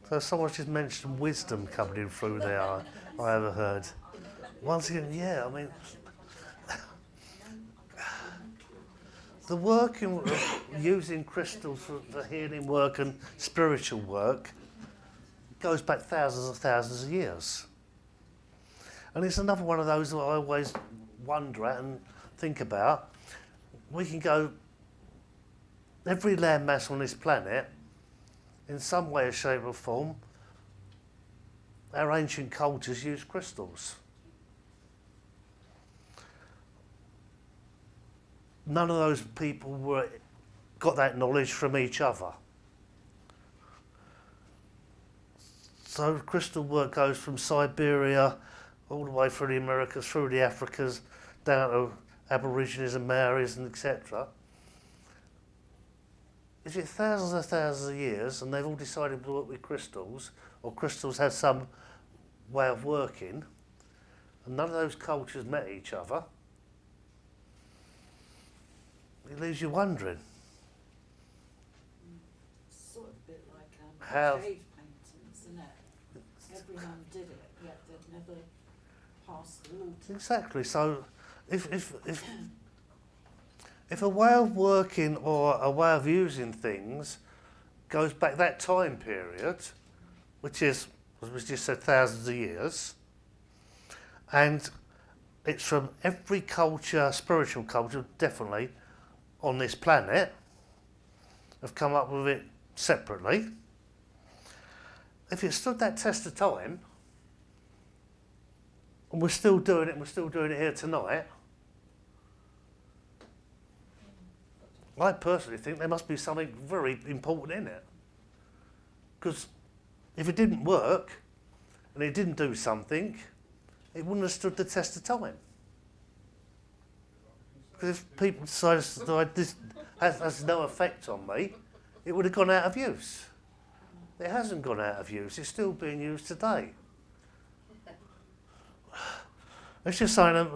So someone just mentioned wisdom coming in through there, I overheard. Once again, yeah, I mean, the work in using crystals for healing work and spiritual work goes back thousands and thousands of years. And it's another one of those that I always wonder at and think about. We can go, every landmass on this planet, in some way, shape or form, our ancient cultures used crystals. None of those people got that knowledge from each other. So crystal work goes from Siberia all the way through the Americas, through the Africas, down to Aborigines and Maoris and etc. If it's thousands and thousands of years and they've all decided to work with crystals, or crystals have some way of working, and none of those cultures met each other, it leaves you wondering. It's sort of a bit like How- cave paintings, isn't it? Everyone did it, yet they'd never passed the law. Exactly. So if a way of working or a way of using things goes back that time period, which is, as we just said, thousands of years, and it's from every culture, spiritual culture, definitely, on this planet, have come up with it separately. If it stood that test of time, and we're still doing it, and we're still doing it here tonight, I personally think there must be something very important in it. Because if it didn't work, and it didn't do something, it wouldn't have stood the test of time. Because if people decided this has no effect on me, it would have gone out of use. It hasn't gone out of use, it's still being used today. It's just saying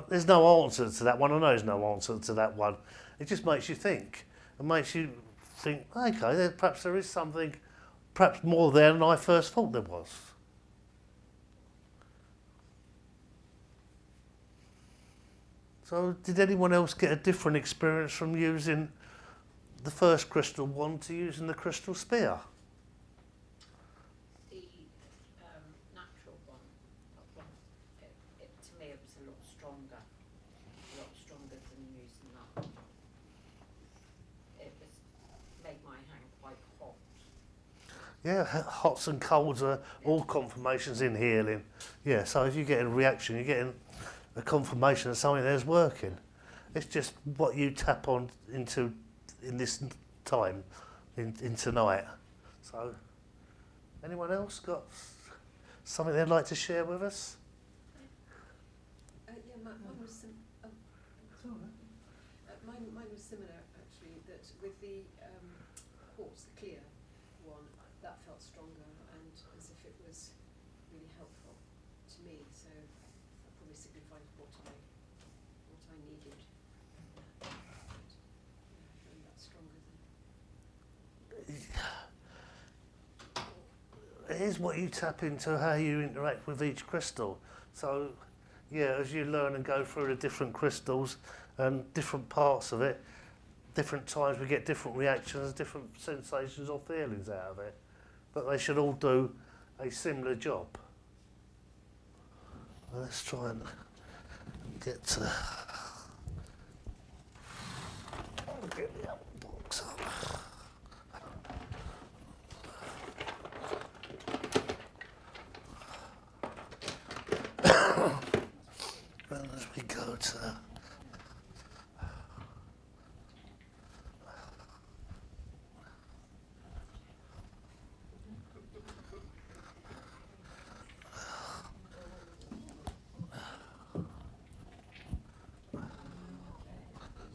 there's no answer to that one. I know there's no answer to that one. It just makes you think. It makes you think, okay, perhaps there is something, perhaps more there than I first thought there was. So did anyone else get a different experience from using the first crystal wand to using the crystal spear? The natural one, that one, to me it was a lot stronger than using that. Yeah, hots and colds are all confirmations in healing. Yeah, so if you get a reaction, you're getting a confirmation that something there's working. It's just what you tap on into in this time, in tonight. So, anyone else got something they'd like to share with us? Yeah, mine was mine was similar actually. That with the quartz, the clear one, that felt stronger and as if it was really helpful to me. So that probably signified what I needed. I found that stronger than. It is what you tap into, how you interact with each crystal. So, yeah, as you learn and go through the different crystals and different parts of it, different times we get different reactions, different sensations or feelings out of it. But they should all do a similar job. Let's try and get to get the other box up. And as we go to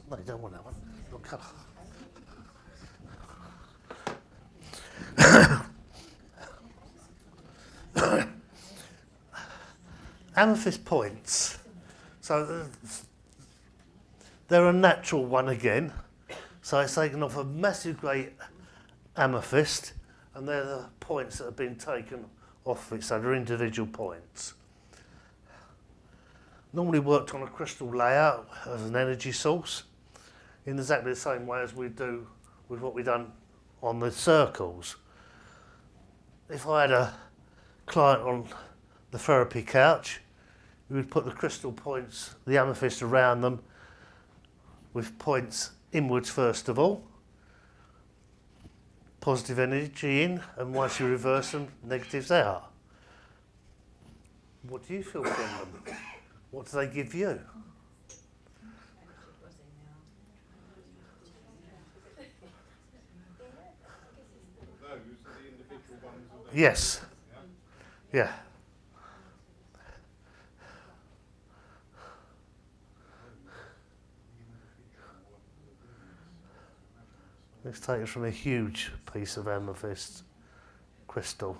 no, you don't want that one. Wrong colour. Amethyst points. So they're a natural one again. So it's taken off a massive great amethyst, and they're the points that have been taken off it. So they're individual points. Normally worked on a crystal layout as an energy source in exactly the same way as we do with what we've done on the circles. If I had a client on the therapy couch, we would put the crystal points, the amethyst around them, with points inwards first of all. Positive energy in, and once you reverse them, negatives out. What do you feel from them? What do they give you? Those are the individual ones. Yes. Yeah. Let's take it from a huge piece of amethyst crystal.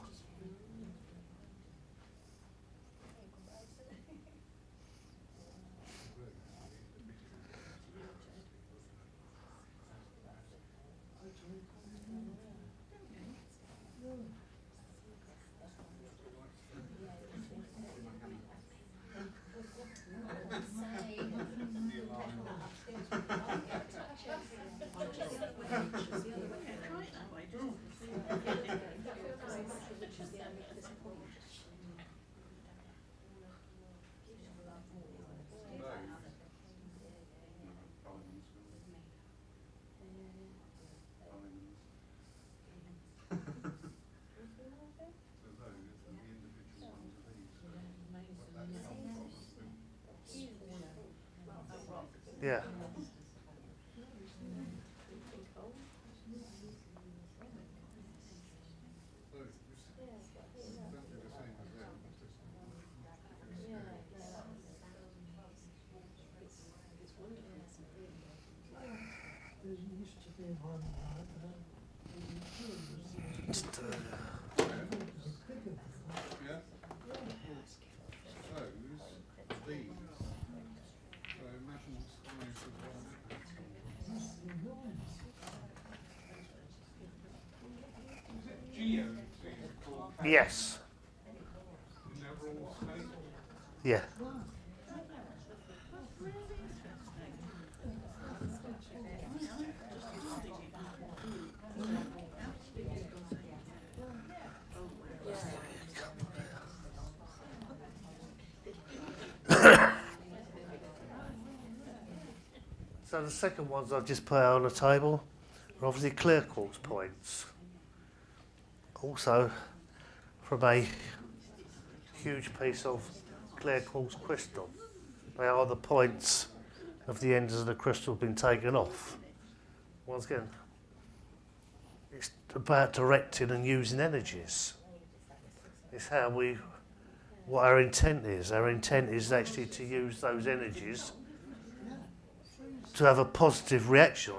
Yeah. Yes. Yeah. So the second ones I've just put out on the table are obviously clear quartz points. also from a huge piece of clear quartz crystal. They are the points of the ends of the crystal been taken off. Once again, it's about directing and using energies. It's how what our intent is. Our intent is actually to use those energies to have a positive reaction.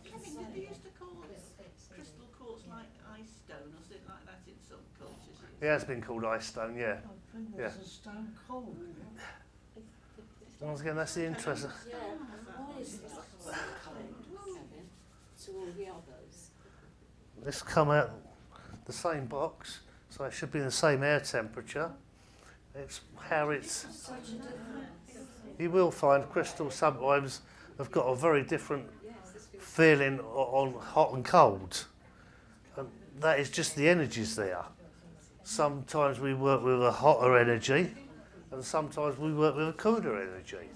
Kevin, did they used to call crystal quartz like ice stone or something like that in some cultures? It has been called ice stone, yeah. Yeah. It's a stone cold. Once again, that's the interest. Yeah, why is this so cold, Kevin, to all the others? This come out the same box, so it should be the same air temperature. It's how it's. Such a difference. You will find crystals sometimes have got a very different feeling on hot and cold, and that is just the energies there. Sometimes we work with a hotter energy, and sometimes we work with a cooler energy.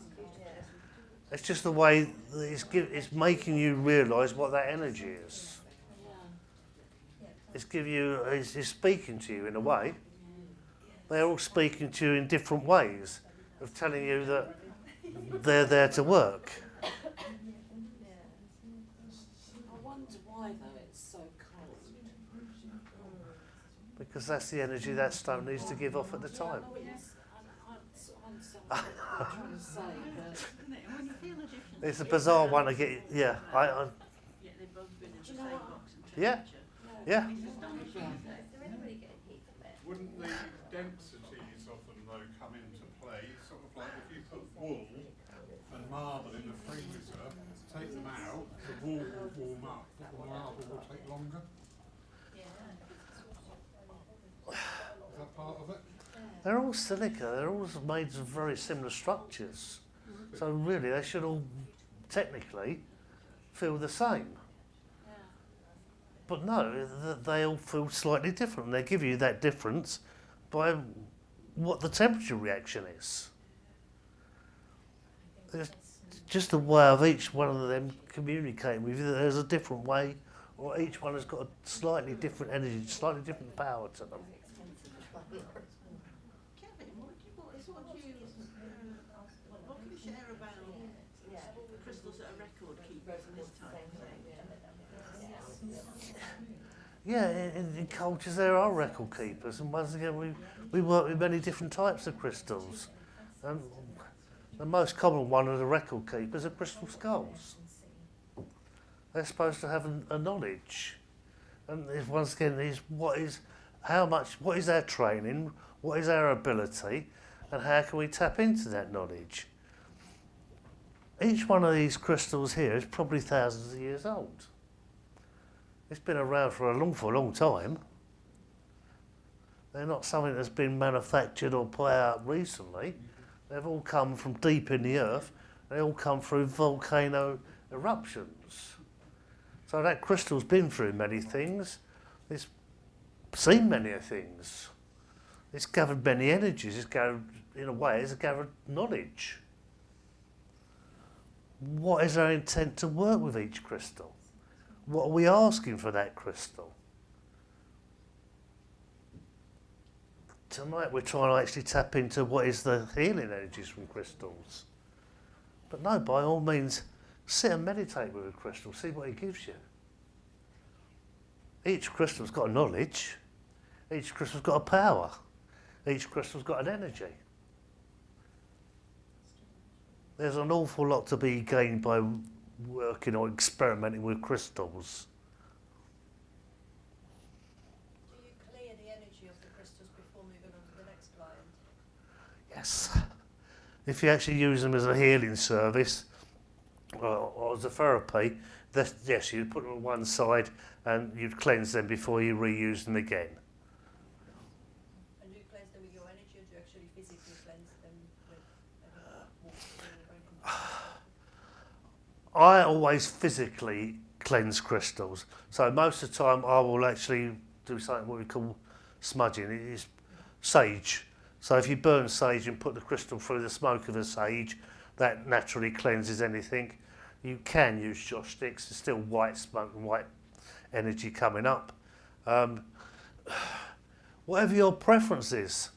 It's just the way that it's making you realise what that energy is. It's speaking to you in a way. They're all speaking to you in different ways of telling you that they're there to work. I wonder why though it's so cold. Because that's the energy that stone needs to give off at the time. I'm trying to say, but When you feel a difference. It's a bizarre one to get. Yeah, Yeah, they've both been in the same box and Yeah. temperature. yeah. They're everybody getting heat from it. Wouldn't the densities of them though come into play? Sort of like if you put wool and marble in the freezer, take them out, the wool will warm up, but the marble will take longer. Is that part of it? They're all silica. They're all made of very similar structures. So really, they should all technically feel the same. But no, they all feel slightly different. They give you that difference by what the temperature reaction is. It's just the way of each one of them communicating with you. That there's a different way, or each one has got a slightly different energy, slightly different power to them. Kevin, what can you share about crystals that are record keepers and this type of thing? Yeah, in cultures there are record keepers, and once again we work with many different types of crystals. And the most common one of the record keepers are crystal skulls. They're supposed to have a knowledge, and once again what is our training, what is our ability, and how can we tap into that knowledge? Each one of these crystals here is probably thousands of years old. It's been around for a long time. They're not something that's been manufactured or put out recently. They've all come from deep in the earth. They all come through volcano eruptions. So that crystal's been through many things. It's seen many things. It's gathered many energies. It's gathered, in a way, it's gathered knowledge. What is our intent to work with each crystal? What are we asking for that crystal? Tonight we're trying to actually tap into what is the healing energies from crystals. But no, by all means, sit and meditate with a crystal, see what it gives you. Each crystal's got a knowledge. Each crystal's got a power. Each crystal's got an energy. There's an awful lot to be gained by working or experimenting with crystals. Do you clear the energy of the crystals before moving on to the next client? Yes. If you actually use them as a healing service or as a therapy, yes, you'd put them on one side and you'd cleanse them before you reuse them again. And do you cleanse them with your energy, or do you actually physically cleanse them with water or I always physically cleanse crystals. So most of the time I will actually do something what we call smudging. It is sage. So if you burn sage and put the crystal through the smoke of the sage, that naturally cleanses anything. You can use joss sticks. There's still white smoke and white energy coming up. Whatever your preference is,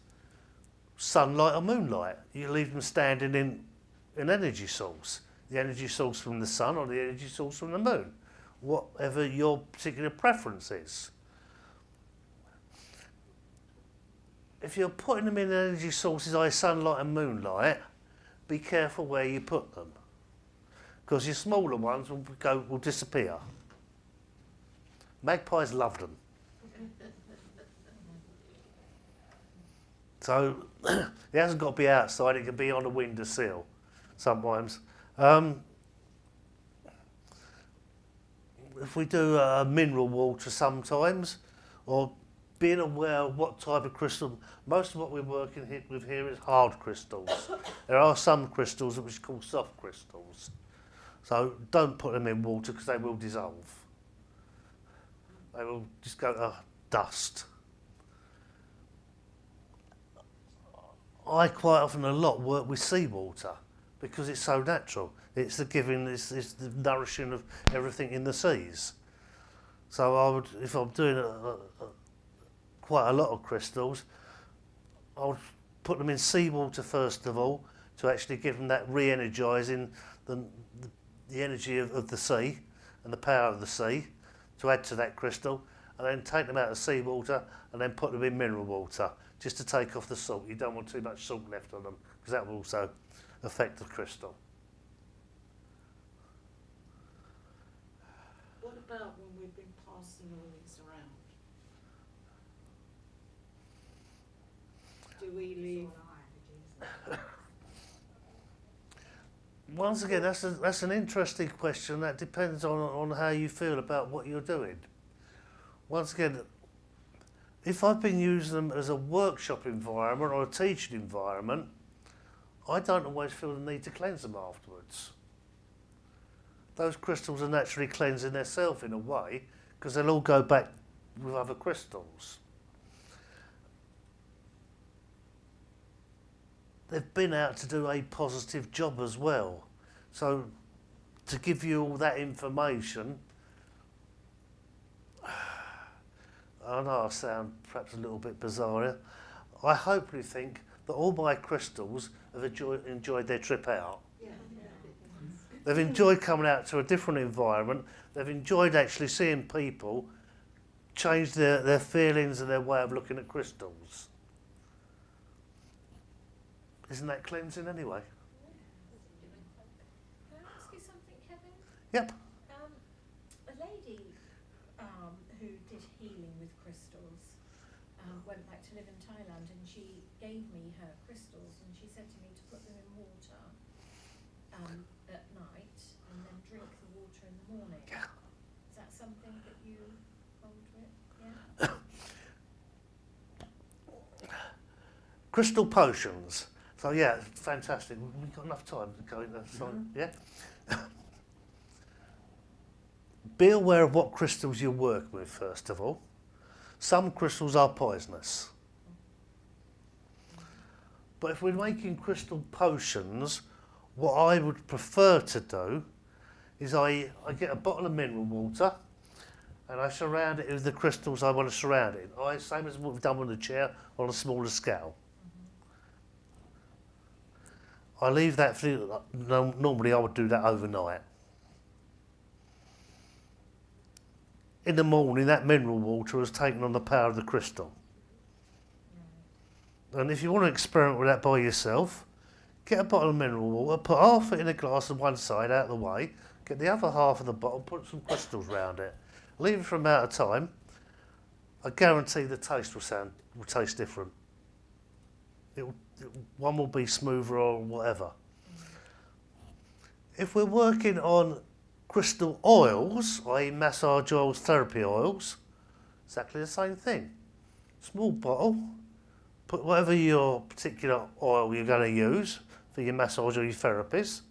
sunlight or moonlight, you leave them standing in an energy source. The energy source from the sun or the energy source from the moon. Whatever your particular preference is. If you're putting them in energy sources, like sunlight and moonlight, be careful where you put them. Because your smaller ones will disappear. Magpies love them. So it hasn't got to be outside, it can be on a windowsill sometimes. If we do mineral water sometimes, or being aware of what type of crystal, most of what we're working with here is hard crystals. There are some crystals which are called soft crystals. So don't put them in water because they will dissolve. They will just go to dust. I quite often a lot work with seawater because it's so natural. It's the giving, it's the nourishing of everything in the seas. So I would, if I'm doing quite a lot of crystals, I would put them in seawater first of all to actually give them that re-energising, the energy of the sea and the power of the sea to add to that crystal, and then take them out of seawater and then put them in mineral water just to take off the salt. You don't want too much salt left on them because that will also affect the crystal. What about when we've been passing all these around? Do we leave? Once again, that's an interesting question. That depends on how you feel about what you're doing. Once again, if I've been using them as a workshop environment or a teaching environment, I don't always feel the need to cleanse them afterwards. Those crystals are naturally cleansing themselves in a way because they'll all go back with other crystals. They've been out to do a positive job as well. So to give you all that information, I know I sound perhaps a little bit bizarre here. I hopefully think that all my crystals have enjoyed their trip out. They've enjoyed coming out to a different environment. They've enjoyed actually seeing people change their feelings and their way of looking at crystals. Isn't that cleansing anyway? Can I ask you something, Kevin? Yep. A lady who did healing with crystals went back to live in Thailand, and she gave me her crystals, and she said to me to put them in water at night and then drink the water in the morning. Is that something that you hold with? Yeah. Crystal potions. So yeah, fantastic. We've got enough time to go into that. Yeah. Be aware of what crystals you work with first of all. Some crystals are poisonous. But if we're making crystal potions, what I would prefer to do is I get a bottle of mineral water and I surround it with the crystals I want to surround it in. Same as what we've done with the chair on a smaller scale. I leave that for, normally I would do that overnight. In the morning, that mineral water has taken on the power of the crystal. And if you want to experiment with that by yourself, get a bottle of mineral water, put half it in a glass on one side out of the way, get the other half of the bottle, put some crystals around it. Leave it for an amount of time. I guarantee the taste will taste different. One will be smoother or whatever. If we're working on crystal oils, i.e. massage oils, therapy oils, exactly the same thing. Small bottle, put whatever your particular oil you're going to use for your massage or your therapies,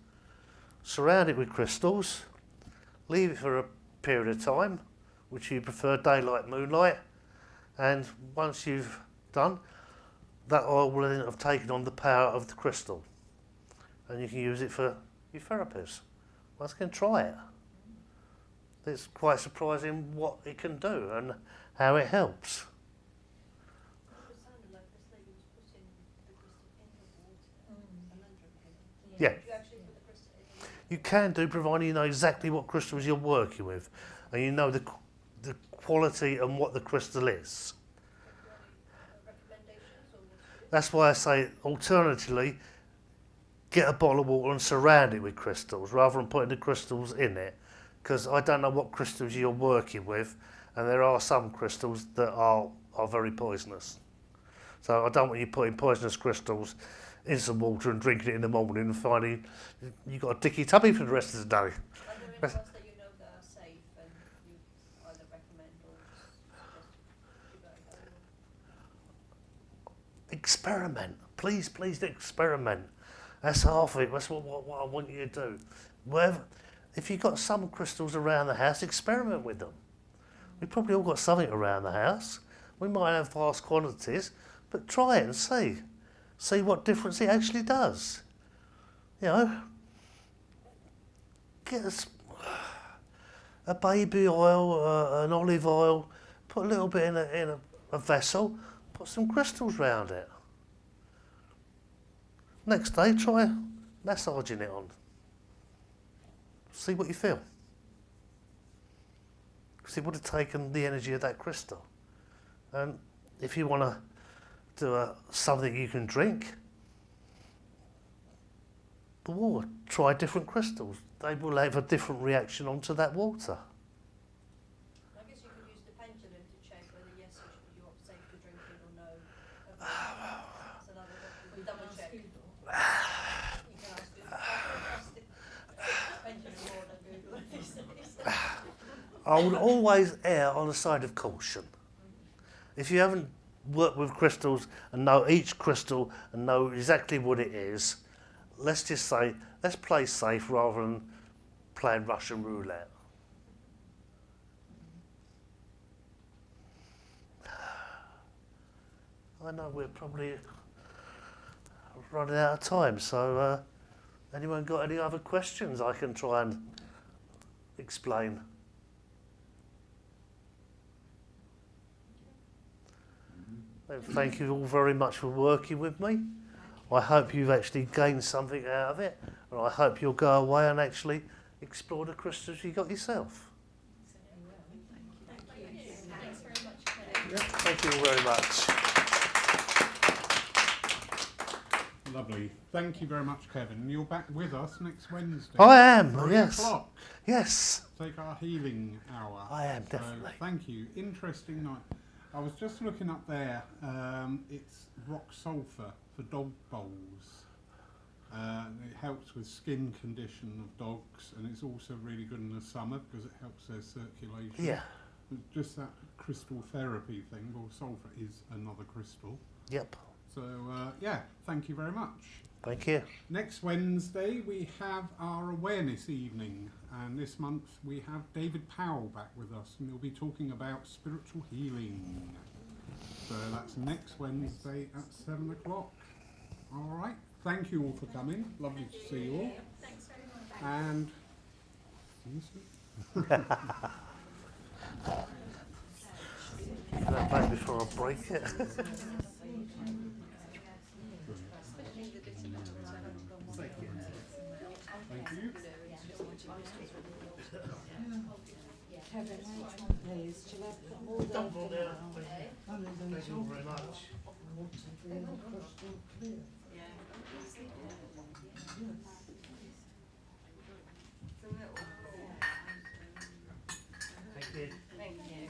surround it with crystals, leave it for a period of time, which you prefer daylight, moonlight, and once you've done, that oil will then have taken on the power of the crystal. and you can use it for your therapies. Once again, try it. It's quite surprising what it can do and how it helps. It sounded like this lady was putting the crystal in the water, a mandarin pin. Yeah. Do you actually put the crystal in the water? You can do, providing you know exactly what crystals you're working with, and you know the quality and what the crystal is. Recommendations or what's That's why I say, alternatively, get a bottle of water and surround it with crystals rather than putting the crystals in it, because I don't know what crystals you're working with, and there are some crystals that are very poisonous. So I don't want you putting poisonous crystals in some water and drinking it in the morning and finding you've got a dicky tummy for the rest of the day. Are there any ones that you know that are safe and you either recommend or just give it a go? Experiment. Please experiment. That's half of it. That's what I want you to do. Wherever, if you've got some crystals around the house, experiment with them. We've probably all got something around the house. We might have vast quantities, but try it and see. See what difference it actually does. You know, get a baby oil, an olive oil, put a little bit in a vessel, put some crystals round it. Next day, try massaging it on. See what you feel. Because it would have taken the energy of that crystal. And if you want to do something you can drink, the water, try different crystals. They will have a different reaction onto that water. I guess you could use the pendulum to check whether yes, you're safe to drink it or no. That's another double check. You can ask the pendulum more than Google these days. I would always err on the side of caution. If you haven't worked with crystals and know each crystal and know exactly what it is, let's just say, let's play safe rather than playing Russian roulette. I know we're probably running out of time, so anyone got any other questions I can try and explain? Thank you all very much for working with me. I hope you've actually gained something out of it, and I hope you'll go away and actually explore the crystals you got yourself. Thanks very much, Claire. Yeah, thank you all very much. Lovely. Thank you very much, Kevin. You're back with us next Wednesday. I am, 3 yes. o'clock. Yes, Take our healing hour. I am, So, definitely. thank you. Interesting night. I was just looking up there. It's rock sulphur for dog bowls. It helps with skin condition of dogs, and it's also really good in the summer because it helps their circulation. Yeah, Just that crystal therapy thing. Well, sulphur is another crystal. yep. So, yeah, thank you very much. Thank you. Next Wednesday we have our awareness evening, and this month we have David Powell back with us, and he'll be talking about spiritual healing. So that's next Wednesday at 7 o'clock. All right, thank you all for coming. Lovely to see you all. Thanks very much. And Get that back before I break it. thank you. Kevin, which one please? Shall I put all those Double there. down? Thank you all very much. Thank you.